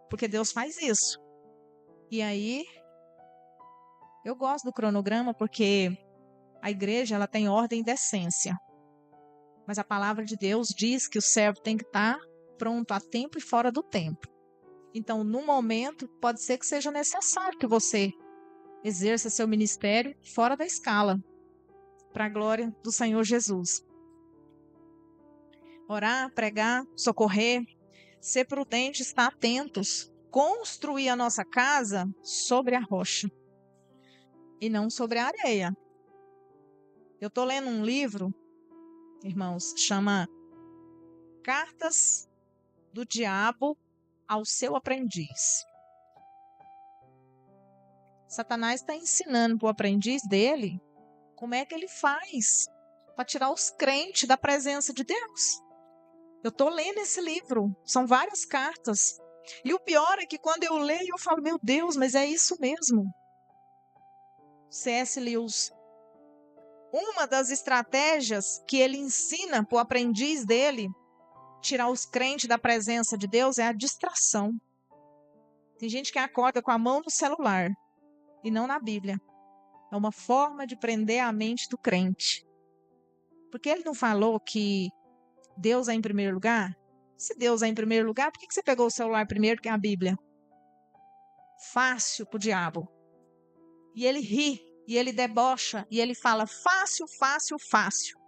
porque Deus faz isso. E aí, eu gosto do cronograma porque a igreja ela tem ordem e decência. Mas a palavra de Deus diz que o servo tem que estar pronto a tempo e fora do tempo. Então, no momento, pode ser que seja necessário que você exerça seu ministério fora da escala, para a glória do Senhor Jesus. Orar, pregar, socorrer, ser prudente, estar atentos, construir a nossa casa sobre a rocha e não sobre a areia. Eu estou lendo um livro, irmãos, chama Cartas do Diabo ao Seu Aprendiz. Satanás está ensinando para o aprendiz dele como é que ele faz para tirar os crentes da presença de Deus. Eu estou lendo esse livro, são várias cartas. E o pior é que quando eu leio, eu falo, meu Deus, mas é isso mesmo. C.S. Lewis. Uma das estratégias que ele ensina para o aprendiz dele tirar os crentes da presença de Deus é a distração. Tem gente que acorda com a mão no celular e não na Bíblia. É uma forma de prender a mente do crente. Porque ele não falou que Deus é em primeiro lugar? Se Deus é em primeiro lugar, por que você pegou o celular primeiro que é a Bíblia? Fácil para o diabo. E ele ri, e ele debocha, e ele fala fácil, fácil, fácil.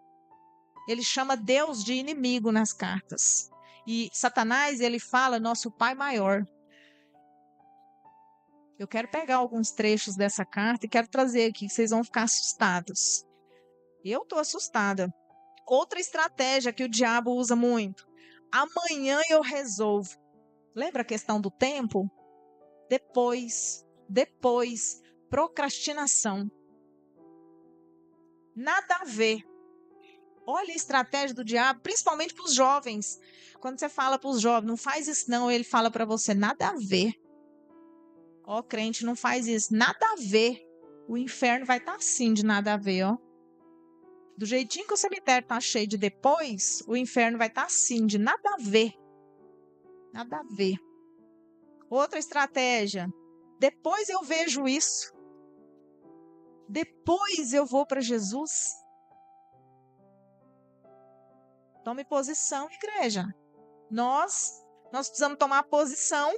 Ele chama Deus de inimigo nas cartas. E Satanás, ele fala nosso pai maior. Eu quero pegar alguns trechos dessa carta e quero trazer aqui, que vocês vão ficar assustados. Eu estou assustada. Outra estratégia que o diabo usa muito. Amanhã eu resolvo. Lembra a questão do tempo? Depois. Procrastinação. Nada a ver. Olha a estratégia do diabo, principalmente para os jovens. Quando você fala para os jovens, não faz isso não, ele fala para você, nada a ver. Ó, crente, não faz isso, nada a ver. O inferno vai estar assim de nada a ver, ó. Do jeitinho que o cemitério está cheio de depois, o inferno vai estar assim, de nada a ver. Nada a ver. Outra estratégia. Depois eu vejo isso. Depois eu vou para Jesus. Tome posição, igreja. Nós precisamos tomar posição.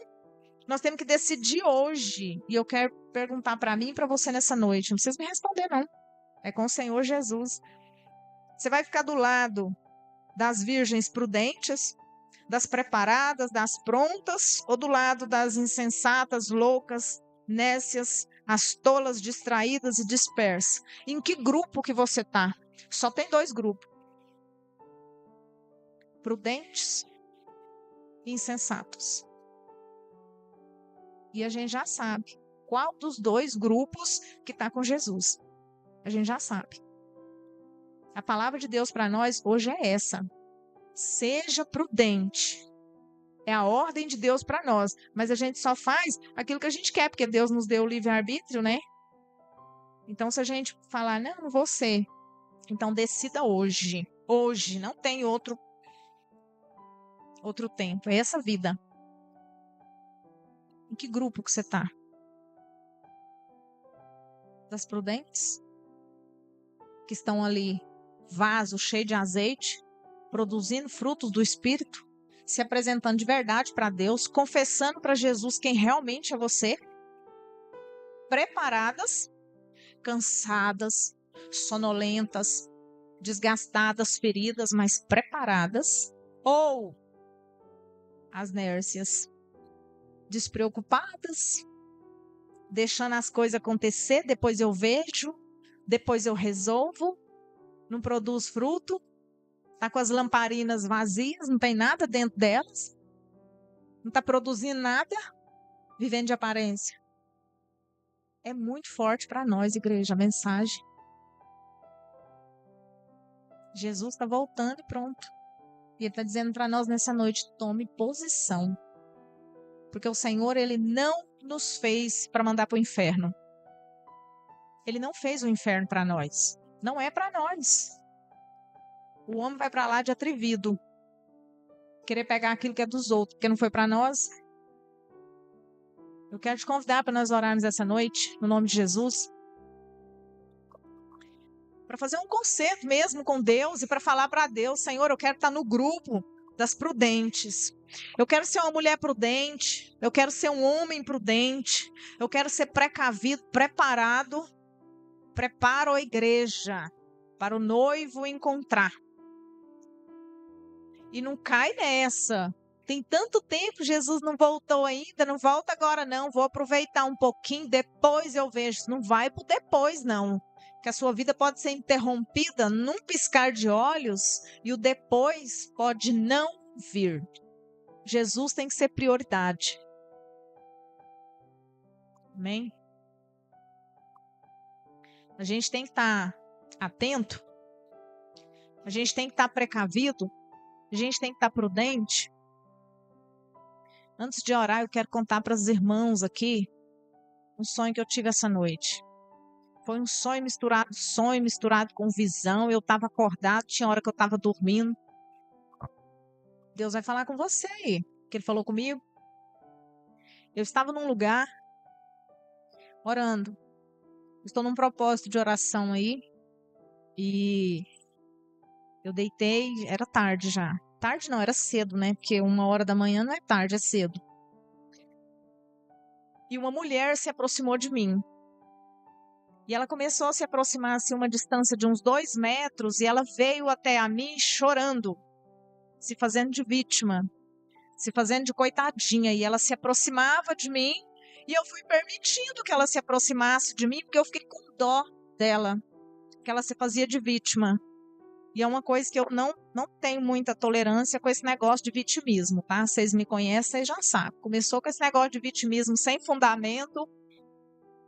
Nós temos que decidir hoje. E eu quero perguntar para mim e para você nessa noite. Não precisa me responder, não. É com o Senhor Jesus. Você vai ficar do lado das virgens prudentes, das preparadas, das prontas, ou do lado das insensatas, loucas, nécias, as tolas, distraídas e dispersas? Em que grupo que você está? Só tem 2 grupos. Prudentes e insensatos. E a gente já sabe qual dos 2 grupos que está com Jesus. A gente já sabe. A palavra de Deus para nós hoje é essa. Seja prudente. É a ordem de Deus para nós. Mas a gente só faz aquilo que a gente quer, porque Deus nos deu o livre-arbítrio, né? Então, se a gente falar, não vou ser. Então, decida hoje. Hoje. Não tem outro tempo. É essa vida. Em que grupo que você está? Das prudentes? Que estão ali, vaso cheio de azeite, produzindo frutos do Espírito, se apresentando de verdade para Deus, confessando para Jesus quem realmente é você, preparadas, cansadas, sonolentas, desgastadas, feridas, mas preparadas, ou as nércias, despreocupadas, deixando as coisas acontecer, depois eu vejo, depois eu resolvo, não produz fruto, está com as lamparinas vazias, não tem nada dentro delas, não está produzindo nada, vivendo de aparência. É muito forte para nós, igreja, a mensagem. Jesus está voltando e pronto. E Ele está dizendo para nós nessa noite, tome posição. Porque o Senhor, Ele não nos fez para mandar para o inferno. Ele não fez o inferno para nós. Não é para nós. O homem vai para lá de atrevido. Querer pegar aquilo que é dos outros, porque não foi para nós. Eu quero te convidar para nós orarmos essa noite, no nome de Jesus. Para fazer um concerto mesmo com Deus e para falar para Deus, Senhor, eu quero estar no grupo das prudentes. Eu quero ser uma mulher prudente. Eu quero ser um homem prudente. Eu quero ser precavido, preparado. Preparo a igreja para o noivo encontrar. E não cai nessa. Tem tanto tempo, Jesus não voltou ainda, não volta agora não. Vou aproveitar um pouquinho, depois eu vejo. Não vai pro depois não. Que a sua vida pode ser interrompida num piscar de olhos e o depois pode não vir. Jesus tem que ser prioridade. Amém? A gente tem que estar atento. A gente tem que estar precavido. A gente tem que estar prudente. Antes de orar, eu quero contar para os irmãos aqui um sonho que eu tive essa noite. Foi um sonho misturado com visão. Eu estava acordado, tinha hora que eu estava dormindo. Deus vai falar com você aí, que Ele falou comigo. Eu estava num lugar, orando. Estou num propósito de oração aí e eu deitei, era tarde já. Tarde não, era cedo, né? Porque 1h da manhã não é tarde, é cedo. E uma mulher se aproximou de mim. E ela começou a se aproximar assim, uma distância de uns 2 metros, e ela veio até a mim chorando, se fazendo de vítima, se fazendo de coitadinha. E ela se aproximava de mim, e eu fui permitindo que ela se aproximasse de mim, porque eu fiquei com dó dela, que ela se fazia de vítima. E é uma coisa que eu não tenho muita tolerância com esse negócio de vitimismo, tá? Vocês me conhecem, vocês já sabem. Começou com esse negócio de vitimismo sem fundamento.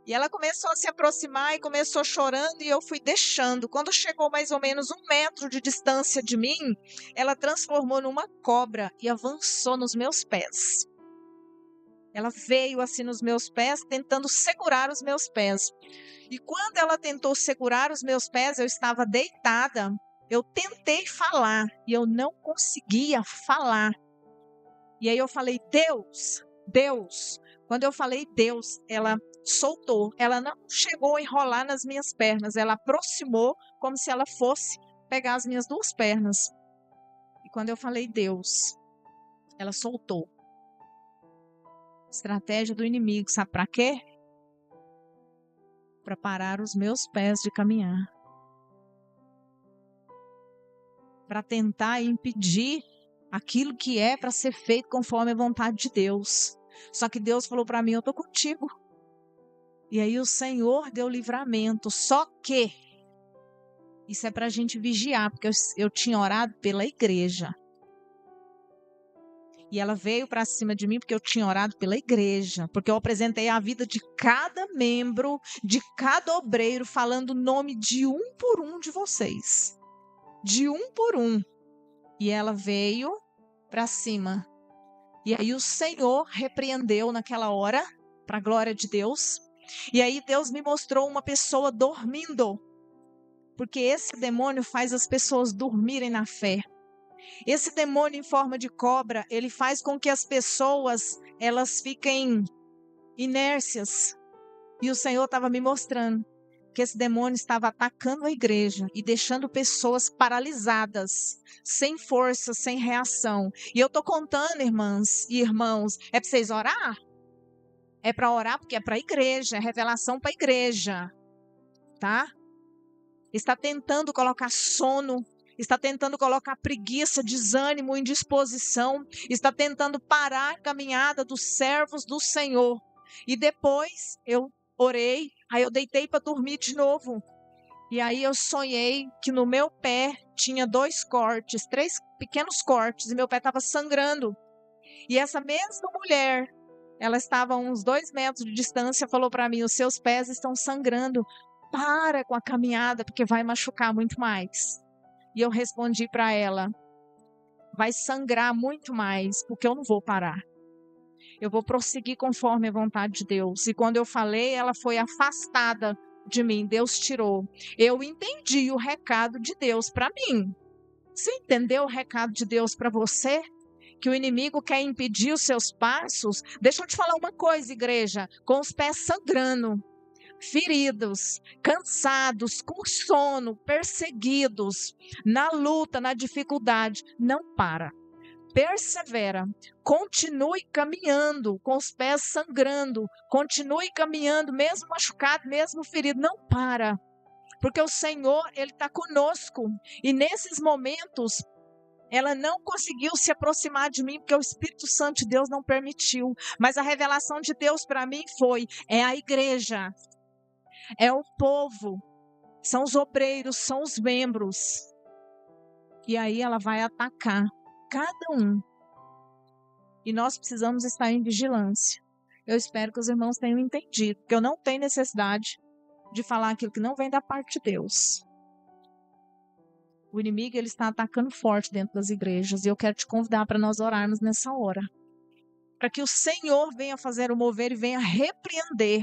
E ela começou a se aproximar e começou chorando e eu fui deixando. Quando chegou mais ou menos 1 metro de distância de mim, ela transformou numa cobra e avançou nos meus pés. Ela veio assim nos meus pés, tentando segurar os meus pés. E quando ela tentou segurar os meus pés, eu estava deitada. Eu tentei falar e eu não conseguia falar. E aí eu falei, Deus, Deus. Quando eu falei Deus, ela soltou. Ela não chegou a enrolar nas minhas pernas. Ela aproximou como se ela fosse pegar as minhas 2 pernas. E quando eu falei Deus, ela soltou. Estratégia do inimigo, sabe para quê? Para parar os meus pés de caminhar. Para tentar impedir aquilo que é para ser feito conforme a vontade de Deus. Só que Deus falou para mim, eu estou contigo. E aí o Senhor deu livramento. Só que isso é para a gente vigiar, porque eu tinha orado pela igreja. E ela veio para cima de mim porque eu tinha orado pela igreja. Porque eu apresentei a vida de cada membro, de cada obreiro, falando o nome de um por um de vocês. De um por um. E ela veio para cima. E aí o Senhor repreendeu naquela hora, para a glória de Deus. E aí Deus me mostrou uma pessoa dormindo. Porque esse demônio faz as pessoas dormirem na fé. Esse demônio em forma de cobra, ele faz com que as pessoas, elas fiquem inércias. E o Senhor estava me mostrando que esse demônio estava atacando a igreja e deixando pessoas paralisadas, sem força, sem reação. E eu estou contando, irmãs e irmãos, é para vocês orar? É para orar porque é para a igreja, é revelação para a igreja, tá? Está tentando colocar sono, está tentando colocar preguiça, desânimo, indisposição, está tentando parar a caminhada dos servos do Senhor. E depois eu orei, aí eu deitei para dormir de novo. E aí eu sonhei que no meu pé tinha 2 cortes, 3 pequenos cortes, e meu pé estava sangrando. E essa mesma mulher, ela estava a uns 2 metros de distância, falou para mim, os seus pés estão sangrando. Para com a caminhada, porque vai machucar muito mais. E eu respondi para ela, vai sangrar muito mais, porque eu não vou parar. Eu vou prosseguir conforme a vontade de Deus. E quando eu falei, ela foi afastada de mim, Deus tirou. Eu entendi o recado de Deus para mim. Você entendeu o recado de Deus para você? Que o inimigo quer impedir os seus passos? Deixa eu te falar uma coisa, igreja, com os pés sangrando, feridos, cansados, com sono, perseguidos, na luta, na dificuldade, não para. Persevera, continue caminhando, com os pés sangrando, continue caminhando, mesmo machucado, mesmo ferido, não para. Porque o Senhor, Ele está conosco. E nesses momentos, ela não conseguiu se aproximar de mim, porque o Espírito Santo de Deus não permitiu. Mas a revelação de Deus para mim foi, é a igreja. É o povo, são os obreiros, são os membros. E aí ela vai atacar cada um. E nós precisamos estar em vigilância. Eu espero que os irmãos tenham entendido, que eu não tenho necessidade de falar aquilo que não vem da parte de Deus. O inimigo, ele está atacando forte dentro das igrejas. E eu quero te convidar para nós orarmos nessa hora. Para que o Senhor venha fazer o mover e venha repreender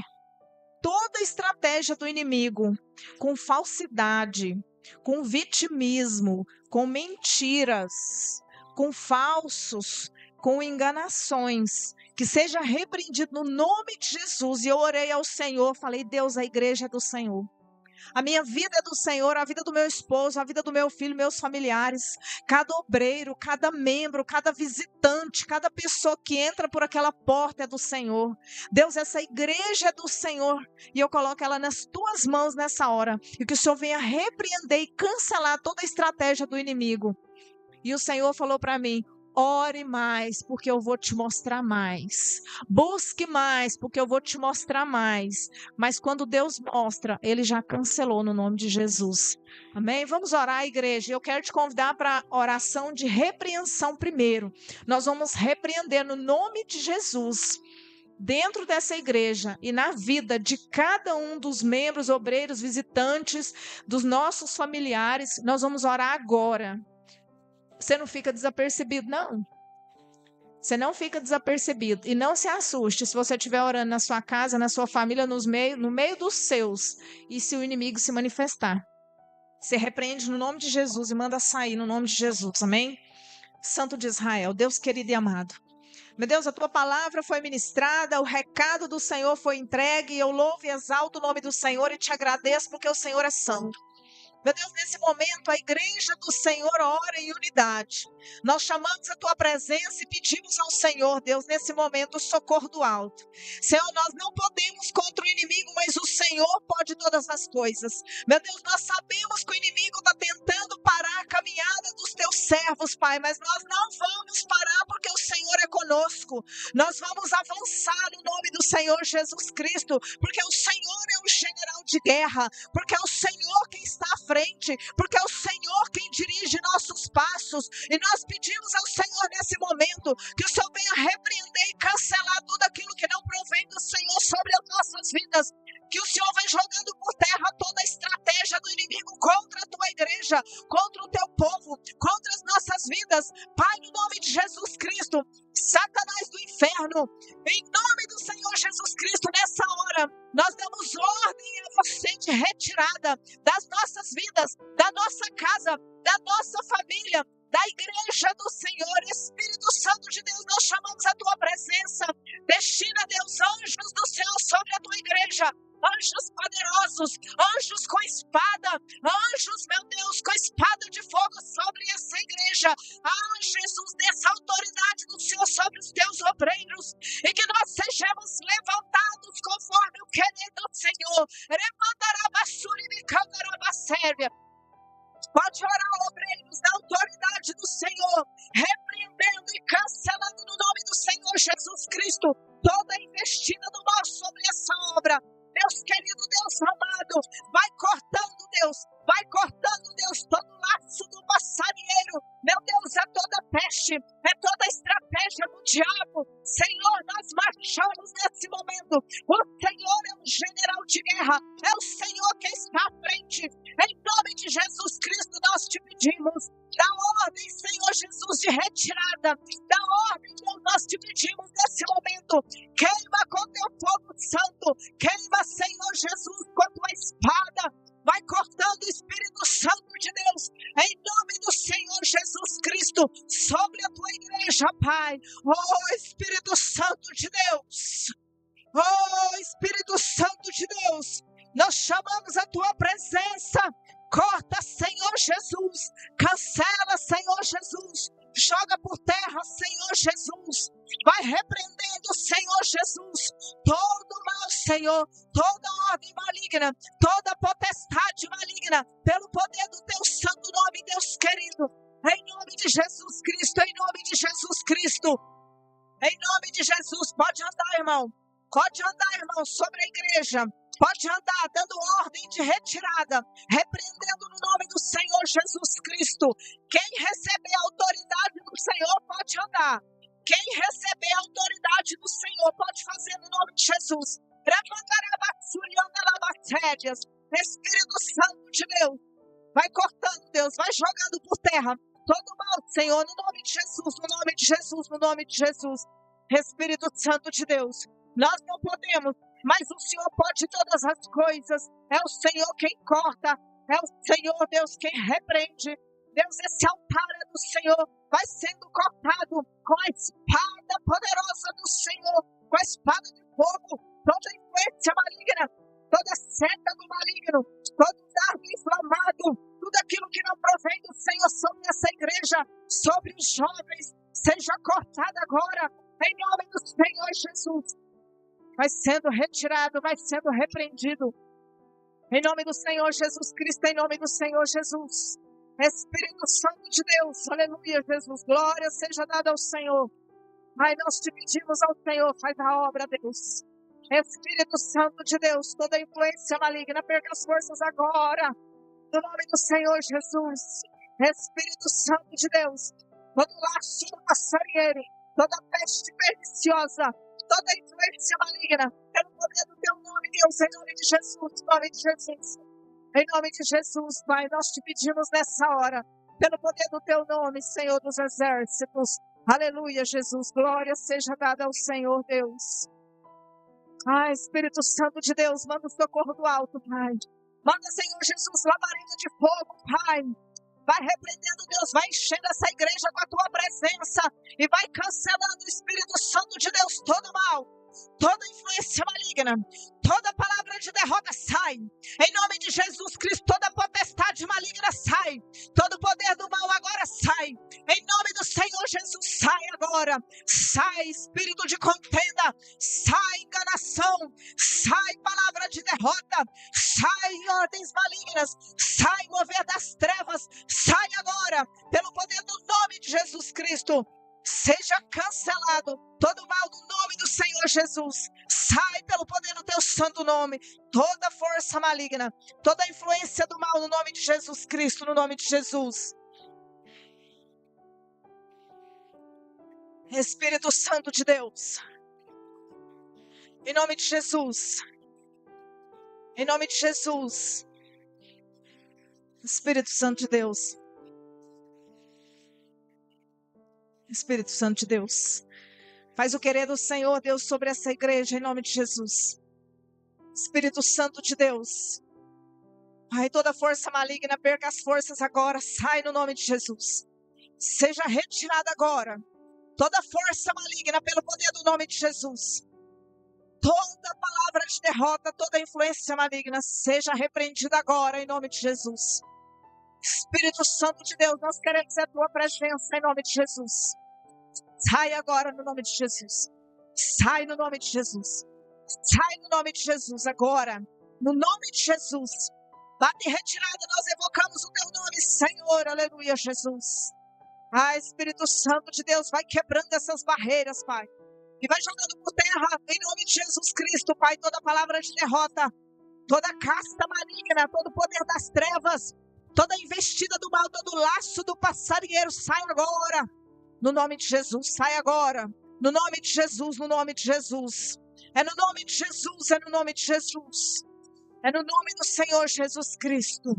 toda a estratégia do inimigo, com falsidade, com vitimismo, com mentiras, com falsos, com enganações, que seja repreendido no nome de Jesus. E eu orei ao Senhor, falei: Deus, a igreja é do Senhor. A minha vida é do Senhor, a vida do meu esposo, a vida do meu filho, meus familiares. Cada obreiro, cada membro, cada visitante, cada pessoa que entra por aquela porta é do Senhor. Deus, essa igreja é do Senhor. E eu coloco ela nas tuas mãos nessa hora. E que o Senhor venha repreender e cancelar toda a estratégia do inimigo. E o Senhor falou para mim: ore mais, porque eu vou te mostrar mais. Busque mais, porque eu vou te mostrar mais. Mas quando Deus mostra, Ele já cancelou no nome de Jesus. Amém? Vamos orar, igreja. Eu quero te convidar para a oração de repreensão primeiro. Nós vamos repreender no nome de Jesus, dentro dessa igreja e na vida de cada um dos membros, obreiros, visitantes, dos nossos familiares. Nós vamos orar agora. Você não fica desapercebido, não. Você não fica desapercebido. E não se assuste se você estiver orando na sua casa, na sua família, no meio dos seus. E se o inimigo se manifestar. Você repreende no nome de Jesus e manda sair no nome de Jesus. Amém? Santo de Israel, Deus querido e amado. Meu Deus, a tua palavra foi ministrada, o recado do Senhor foi entregue. E eu louvo e exalto o nome do Senhor e te agradeço porque o Senhor é santo. Meu Deus, nesse momento a igreja do Senhor ora em unidade. Nós chamamos a tua presença e pedimos ao Senhor, Deus, nesse momento o socorro do alto. Senhor, nós não podemos contra o inimigo, mas o Senhor pode todas as coisas. Meu Deus, nós sabemos que o inimigo está tentando parar a caminhada dos teus servos, Pai, mas nós não vamos parar porque o Senhor é conosco. Nós vamos avançar no nome do Senhor Jesus Cristo, porque o Senhor é o general de guerra, porque é o Senhor quem está à frente, porque é o Senhor quem dirige nossos passos. E nós pedimos ao Senhor nesse momento que o Senhor venha repreender e cancelar tudo aquilo que não provém do Senhor sobre as nossas vidas. Que o Senhor vai jogando por terra toda a estratégia do inimigo contra a tua igreja, contra o teu povo, contra as nossas vidas. Pai, no nome de Jesus Cristo, Satanás do inferno, em nome do Senhor Jesus Cristo, nessa hora, nós damos ordem a você de retirada das nossas vidas, da nossa casa, da nossa família, da igreja do Senhor. Espírito Santo de Deus, nós chamamos a tua presença. Destina, Deus, anjos do céu sobre a tua igreja. Anjos poderosos, anjos com espada, anjos, meu Deus, com espada de fogo sobre essa igreja. Ah, Jesus, dessa autoridade do Senhor sobre os teus obreiros, e que nós sejamos levantados conforme o querer do Senhor. Pode orar, obreiros, da autoridade do Senhor, repreendendo e cancelando no nome do Senhor Jesus Cristo toda a investida do mal sobre essa obra. Deus querido, Deus amado, vai cortando, Deus, todo laço do passarinheiro. Meu Deus, é toda peste, é toda estratégia do diabo. Senhor, nós marchamos nesse momento. O Senhor é um general de guerra, é o Senhor que está à frente. Em nome de Jesus Cristo, nós te pedimos. Dá ordem, Senhor Jesus, de retirada. Dá ordem, Deus, nós te pedimos nesse momento. Queima com teu fogo santo. Queima, Senhor Jesus, com a tua espada. Vai cortando o Espírito Santo de Deus, em nome do Senhor Jesus Cristo, sobre a tua igreja, Pai. Oh, Espírito Santo de Deus. Oh, Espírito Santo de Deus. Nós chamamos a tua presença. Corta, Senhor Jesus. Cancela, Senhor Jesus. Joga por terra, Senhor Jesus. Vai repreendendo, Senhor Jesus, todo mal, Senhor, toda ordem maligna, toda potestade maligna, pelo poder do teu santo nome, Deus querido. Em nome de Jesus Cristo, em nome de Jesus Cristo. Em nome de Jesus, pode andar, irmão. Pode andar, irmão, sobre a igreja. Pode andar dando ordem de retirada, repreendendo no nome do Senhor Jesus Cristo. Quem receber a autoridade do Senhor pode andar. Quem receber a autoridade do Senhor pode fazer no nome de Jesus. Espírito Santo de Deus, vai cortando, Deus, vai jogando por terra todo mal, Senhor, no nome de Jesus, no nome de Jesus, no nome de Jesus. Espírito Santo de Deus, nós não podemos, mas o Senhor pode todas as coisas. É o Senhor quem corta, é o Senhor, Deus, quem repreende. Deus, esse altar é do Senhor vai sendo cortado com a espada poderosa do Senhor, com a espada de fogo, toda influência maligna, toda seta do maligno, todo dardo inflamado, tudo aquilo que não provém do Senhor sobre essa igreja, sobre os jovens, seja cortado agora, em nome do Senhor Jesus. Vai sendo retirado, vai sendo repreendido. Em nome do Senhor Jesus Cristo, em nome do Senhor Jesus. Espírito Santo de Deus, aleluia, Jesus, glória seja dada ao Senhor. Pai, nós te pedimos ao Senhor, faz a obra, Deus. Espírito Santo de Deus, toda influência maligna, perca as forças agora, no nome do Senhor Jesus. Espírito Santo de Deus, todo laço do passarinheiro, toda peste perniciosa, toda influência maligna, pelo poder do teu nome, Deus, em nome de Jesus, em nome de Jesus. Em nome de Jesus, Pai, nós te pedimos nessa hora, pelo poder do teu nome, Senhor dos exércitos. Aleluia, Jesus, glória seja dada ao Senhor, Deus. Espírito Santo de Deus, manda o socorro do alto, Pai. Manda, Senhor Jesus, labareda de fogo, Pai. Vai repreendendo, Deus, vai enchendo essa igreja com a tua presença e vai cancelando, o Espírito Santo de Deus, todo mal, toda influência maligna, toda palavra de derrota sai. Em nome de Jesus Cristo, toda potestade maligna sai, todo poder do mal agora sai. Em nome do Senhor Jesus, sai agora. Sai espírito de contenda, sai enganação, sai palavra de derrota, sai ordens malignas, sai mover das trevas, sai agora, pelo poder do nome de Jesus Cristo. Seja cancelado todo mal no nome do Senhor Jesus. Sai pelo poder do teu santo nome. Toda força maligna, toda influência do mal no nome de Jesus Cristo, no nome de Jesus. Espírito Santo de Deus, em nome de Jesus. Em nome de Jesus. Espírito Santo de Deus. Espírito Santo de Deus, faz o querer do Senhor, Deus, sobre essa igreja, em nome de Jesus. Espírito Santo de Deus, Pai, toda força maligna, perca as forças agora, sai no nome de Jesus. Seja retirada agora, toda força maligna, pelo poder do nome de Jesus. Toda palavra de derrota, toda influência maligna, seja repreendida agora, em nome de Jesus. Espírito Santo de Deus, nós queremos a tua presença, em nome de Jesus. Sai agora no nome de Jesus. Sai no nome de Jesus. Sai no nome de Jesus agora. No nome de Jesus. Bate retirada, nós evocamos o teu nome, Senhor. Aleluia, Jesus. Espírito Santo de Deus, vai quebrando essas barreiras, Pai. E vai jogando por terra, em nome de Jesus Cristo, Pai, toda palavra de derrota, toda casta maligna, todo poder das trevas, toda investida do mal, todo laço do passarinheiro, sai agora. No nome de Jesus, sai agora. No nome de Jesus, no nome de Jesus. É no nome de Jesus, é no nome de Jesus. É no nome do Senhor Jesus Cristo.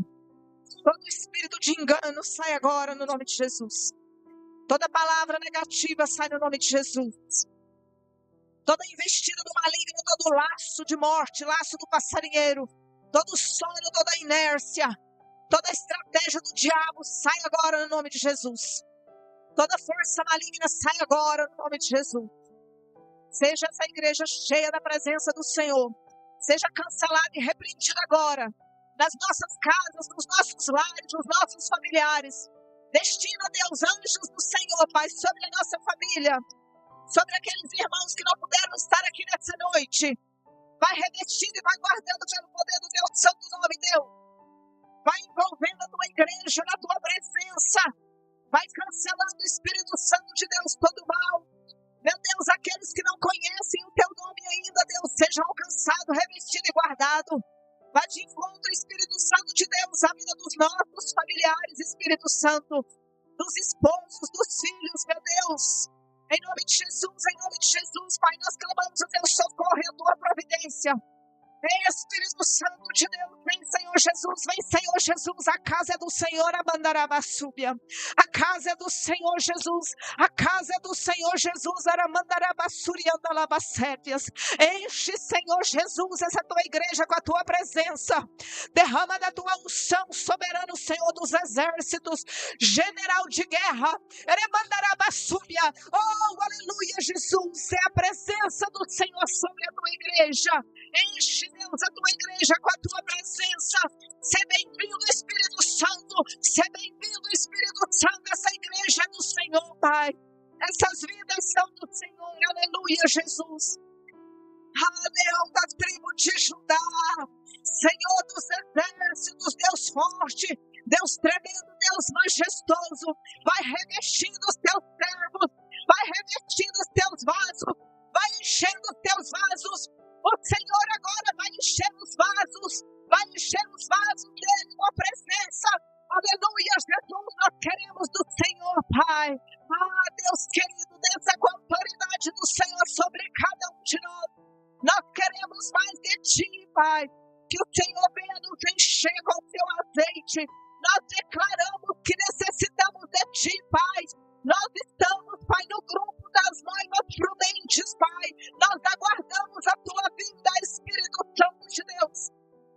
Todo espírito de engano sai agora no nome de Jesus. Toda palavra negativa sai no nome de Jesus. Toda investida do maligno, todo laço de morte, laço do passarinheiro, todo sono, toda inércia, toda estratégia do diabo sai agora no nome de Jesus. Toda força maligna sai agora no nome de Jesus. Seja essa igreja cheia da presença do Senhor. Seja cancelada e repreendida agora. Nas nossas casas, nos nossos lares, nos nossos familiares. Destina, Deus, anjos do Senhor, Pai, sobre a nossa família. Sobre aqueles irmãos que não puderam estar aqui nessa noite. Vai revestindo e vai guardando pelo poder do teu santo nome, Deus. Vai envolvendo a tua igreja na tua presença. Vai cancelando o Espírito Santo de Deus todo mal. Meu Deus, aqueles que não conhecem o teu nome ainda, Deus, sejam alcançados, revestidos e guardados. Vai de encontro, Espírito Santo de Deus, a vida dos nossos familiares, Espírito Santo, dos esposos, dos filhos, meu Deus. Em nome de Jesus, Pai, nós clamamos o teu socorro e a tua providência. Espírito Santo de Deus, vem Senhor Jesus, vem, Senhor Jesus, a casa é do Senhor, Amandarabasúbia. A casa é do Senhor Jesus, a casa é do Senhor Jesus, Aramandarabassuriandalabassétias. Enche, Senhor Jesus, essa tua igreja com a tua presença. Derrama da tua unção, soberano Senhor dos exércitos, general de guerra. Eremandarabasúbia. Oh, aleluia, Jesus, é a presença do Senhor sobre a tua igreja. Enche, Deus, a tua igreja com a tua presença. Seja bem-vindo, Espírito Santo. Seja bem-vindo, Espírito Santo. Essa igreja é do Senhor, Pai. Essas vidas são do Senhor. Aleluia, Jesus. Leão da tribo de Judá, Senhor dos exércitos, Deus forte, Deus tremendo, Deus majestoso, vai revestindo os teus servos, vai revestindo os teus vasos, vai enchendo os teus vasos. O Senhor agora vai encher os vasos dele com a presença. Aleluia, Jesus, nós queremos do Senhor, Pai. Deus querido, desça com a autoridade do Senhor sobre cada um de nós. Nós queremos mais de Ti, Pai. Que o Senhor venha nos encher com o Teu azeite. Nós declaramos que necessitamos de Ti, Pai. Nós estamos, Pai, no grupo das noivas prudentes, Pai. Nós aguardamos a Tua vinda, Espírito Santo de Deus.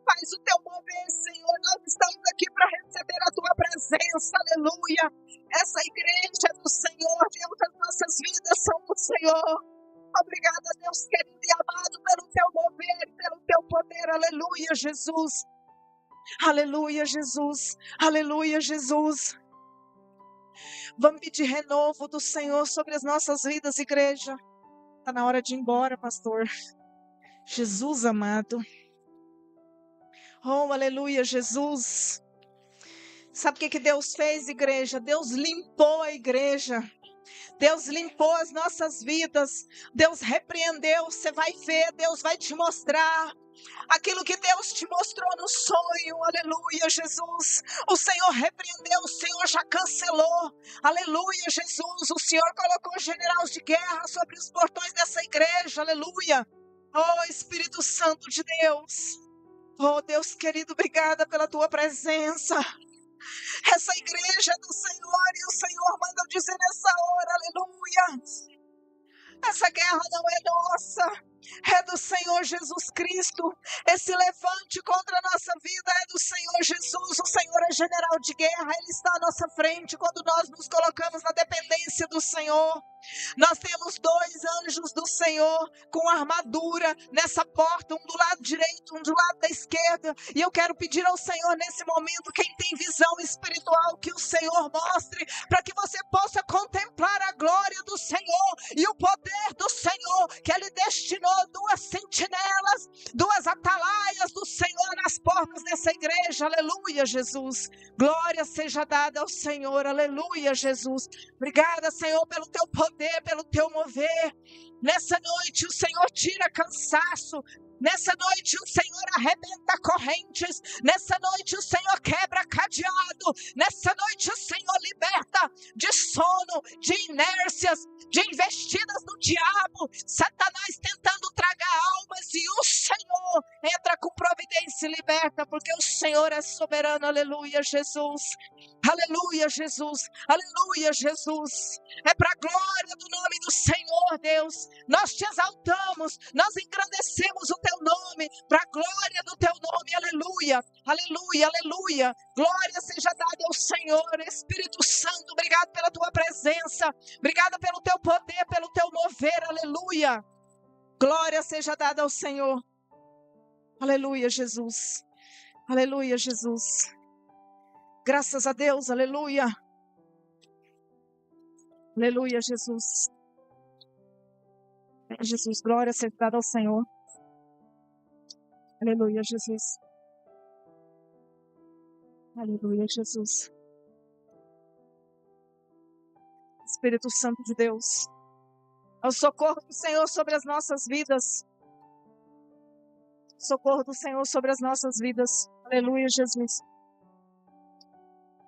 Faz o Teu mover, Senhor. Nós estamos aqui para receber a Tua presença. Aleluia. Essa igreja é do Senhor. Deus, as nossas vidas são do Senhor. Obrigada, Deus querido e amado, pelo Teu mover e pelo Teu poder. Aleluia, Jesus. Aleluia, Jesus. Aleluia, Jesus. Vamos pedir renovo do Senhor sobre as nossas vidas, igreja. Está na hora de ir embora, pastor. Jesus amado. Oh, aleluia, Jesus. Sabe o que Deus fez, igreja? Deus limpou a igreja. Deus limpou as nossas vidas. Deus repreendeu. Você vai ver, Deus vai te mostrar aquilo que Deus te mostrou no sonho. Aleluia, Jesus. O Senhor repreendeu, o Senhor já cancelou. Aleluia, Jesus. O Senhor colocou generais de guerra sobre os portões dessa igreja. Aleluia. Oh, Espírito Santo de Deus. Oh, Deus querido, obrigada pela tua presença. Essa igreja é do Senhor e o Senhor manda eu dizer nessa hora, aleluia. Essa guerra não é nossa, é do Senhor Jesus Cristo. Esse levante contra a nossa vida é do Senhor Jesus. O Senhor é general de guerra, Ele está à nossa frente quando nós nos colocamos na dependência do Senhor. Nós temos 2 anjos do Senhor com armadura nessa porta, um do lado direito, um do lado da esquerda. E eu quero pedir ao Senhor nesse momento, quem tem visão espiritual, que o Senhor mostre, para que você possa contemplar a glória do Senhor e o poder do Senhor, que Ele destinou 2 sentinelas, 2 atalaias do Senhor nas portas dessa igreja. Aleluia, Jesus. Glória seja dada ao Senhor. Aleluia, Jesus. Obrigada, Senhor, pelo Teu poder, pelo Teu mover. Nessa noite o Senhor tira cansaço. Nessa noite o Senhor arrebenta correntes. Nessa noite o Senhor quebra cadeado. Nessa noite o Senhor liberta de sono, de inércias, de investidas do diabo. Satanás tentando tragar almas, e o Senhor entra com providência e liberta, porque o Senhor é soberano. Aleluia, Jesus. Aleluia, Jesus. Aleluia, Jesus. É para a glória do nome do Senhor, Deus. Nós te exaltamos, nós engrandecemos o Teu nome, para a glória do Teu nome. Aleluia, aleluia, aleluia. Glória seja dada ao Senhor. Espírito Santo, obrigado pela Tua presença. Obrigado pelo Teu poder, pelo Teu mover. Aleluia. Glória seja dada ao Senhor. Aleluia, Jesus. Aleluia, Jesus. Graças a Deus, aleluia. Aleluia, Jesus. Jesus, glória seja dada ao Senhor. Aleluia, Jesus. Aleluia, Jesus. Espírito Santo de Deus, é o socorro do Senhor sobre as nossas vidas. Socorro do Senhor sobre as nossas vidas. Aleluia, Jesus.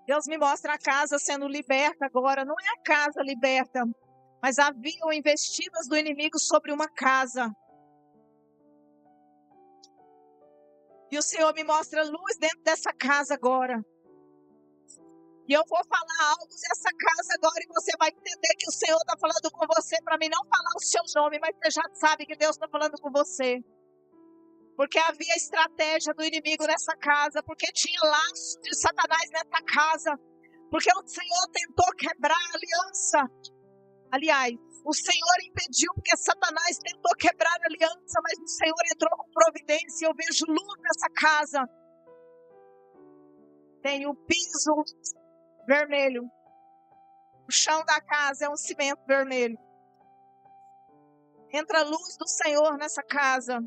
Deus me mostra a casa sendo liberta agora. Não é a casa liberta, mas haviam investidas do inimigo sobre uma casa. E o Senhor me mostra luz dentro dessa casa agora. E eu vou falar algo dessa casa agora e você vai entender que o Senhor está falando com você, para mim não falar o seu nome, mas você já sabe que Deus está falando com você. Porque havia estratégia do inimigo nessa casa, porque tinha laços de Satanás nessa casa, porque o Senhor tentou quebrar a aliança. Aliás, o Senhor impediu, porque Satanás tentou quebrar a aliança, mas o Senhor entrou com providência. Eu vejo luz nessa casa. Tem o piso vermelho. O chão da casa é um cimento vermelho. Entra a luz do Senhor nessa casa.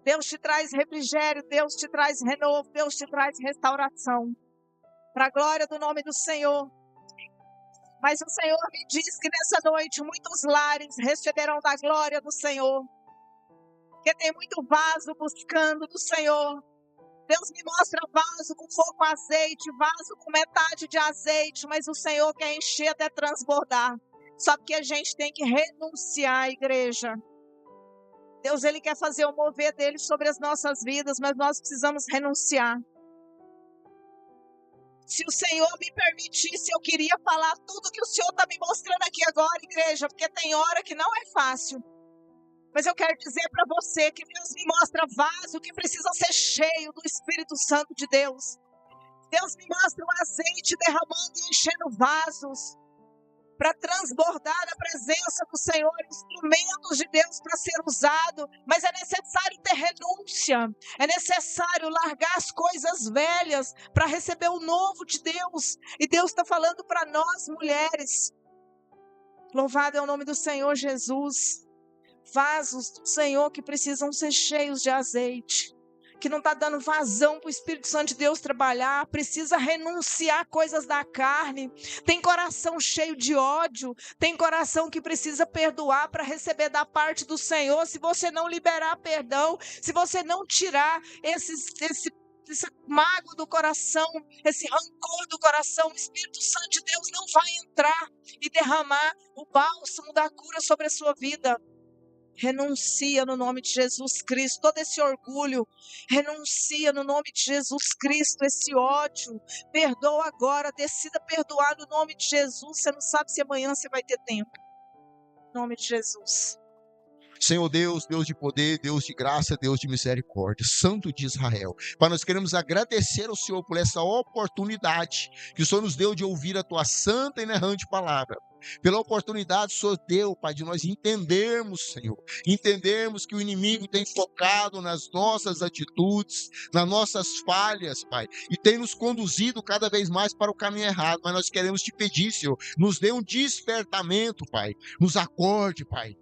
Deus te traz refrigério, Deus te traz renovo, Deus te traz restauração. Para a glória do nome do Senhor. Mas o Senhor me diz que nessa noite muitos lares receberão da glória do Senhor. Porque tem muito vaso buscando do Senhor. Deus me mostra vaso com pouco azeite, vaso com metade de azeite, mas o Senhor quer encher até transbordar. Só que a gente tem que renunciar, igreja. Deus, Ele quer fazer o mover dele sobre as nossas vidas, mas nós precisamos renunciar. Se o Senhor me permitisse, eu queria falar tudo que o Senhor está me mostrando aqui agora, igreja, porque tem hora que não é fácil. Mas eu quero dizer para você que Deus me mostra vaso que precisa ser cheio do Espírito Santo de Deus. Deus me mostra o azeite derramando e enchendo vasos para transbordar a presença do Senhor, instrumentos de Deus para ser usado. Mas é necessário ter renúncia, é necessário largar as coisas velhas para receber o novo de Deus. E Deus está falando para nós, mulheres. Louvado é o nome do Senhor Jesus. Vasos do Senhor que precisam ser cheios de azeite, que não está dando vazão para o Espírito Santo de Deus trabalhar, precisa renunciar coisas da carne, tem coração cheio de ódio, tem coração que precisa perdoar para receber da parte do Senhor. Se você não liberar perdão, se você não tirar esse mágoa do coração, esse rancor do coração, o Espírito Santo de Deus não vai entrar e derramar o bálsamo da cura sobre a sua vida. Renuncia no nome de Jesus Cristo, todo esse orgulho, renuncia no nome de Jesus Cristo, esse ódio, perdoa agora, decida perdoar no nome de Jesus. Você não sabe se amanhã você vai ter tempo, no nome de Jesus. Senhor Deus, Deus de poder, Deus de graça, Deus de misericórdia, Santo de Israel. Pai, nós queremos agradecer ao Senhor por essa oportunidade que o Senhor nos deu de ouvir a Tua santa e inerrante palavra. Pela oportunidade que o Senhor deu, Pai, de nós entendermos, Senhor, entendermos que o inimigo tem focado nas nossas atitudes, nas nossas falhas, Pai, e tem nos conduzido cada vez mais para o caminho errado. Mas nós queremos te pedir, Senhor, nos dê um despertamento, Pai, nos acorde, Pai,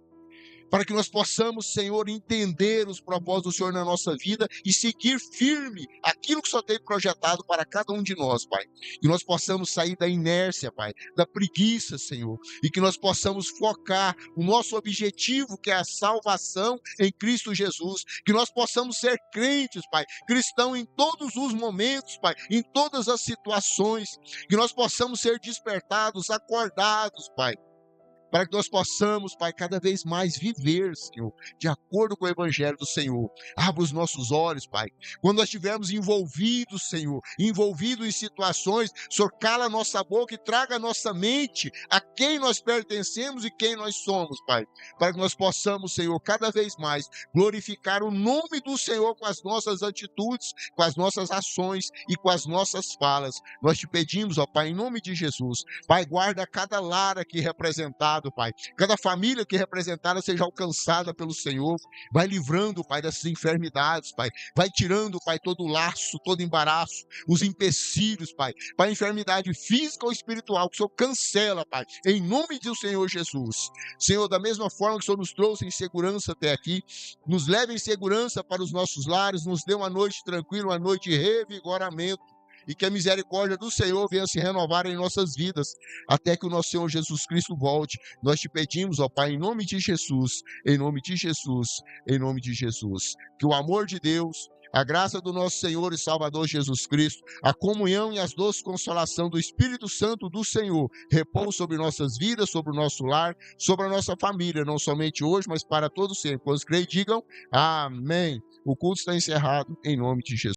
para que nós possamos, Senhor, entender os propósitos do Senhor na nossa vida e seguir firme aquilo que o Senhor tem projetado para cada um de nós, Pai. Que nós possamos sair da inércia, Pai, da preguiça, Senhor, e que nós possamos focar o nosso objetivo, que é a salvação em Cristo Jesus. Que nós possamos ser crentes, Pai, cristão em todos os momentos, Pai, em todas as situações. Que nós possamos ser despertados, acordados, Pai, para que nós possamos, Pai, cada vez mais viver, Senhor, de acordo com o Evangelho do Senhor. Abra os nossos olhos, Pai. Quando nós estivermos envolvidos, Senhor, envolvidos em situações, o Senhor cala a nossa boca e traga a nossa mente a quem nós pertencemos e quem nós somos, Pai. Para que nós possamos, Senhor, cada vez mais glorificar o nome do Senhor com as nossas atitudes, com as nossas ações e com as nossas falas. Nós te pedimos, ó Pai, em nome de Jesus. Pai, guarda cada lar aqui representado, Pai, cada família que representada seja alcançada pelo Senhor. Vai livrando, Pai, dessas enfermidades, Pai, vai tirando, Pai, todo o laço, todo embaraço, os empecilhos, Pai, para a enfermidade física ou espiritual, que o Senhor cancela, Pai, em nome do Senhor Jesus. Senhor, da mesma forma que o Senhor nos trouxe em segurança até aqui, nos leve em segurança para os nossos lares, nos dê uma noite tranquila, uma noite de revigoramento, e que a misericórdia do Senhor venha se renovar em nossas vidas, até que o nosso Senhor Jesus Cristo volte. Nós te pedimos, ó Pai, em nome de Jesus, em nome de Jesus, em nome de Jesus, que o amor de Deus, a graça do nosso Senhor e Salvador Jesus Cristo, a comunhão e as doces consolação do Espírito Santo do Senhor, repouse sobre nossas vidas, sobre o nosso lar, sobre a nossa família, não somente hoje, mas para todo sempre. Quando creem, digam amém. O culto está encerrado em nome de Jesus.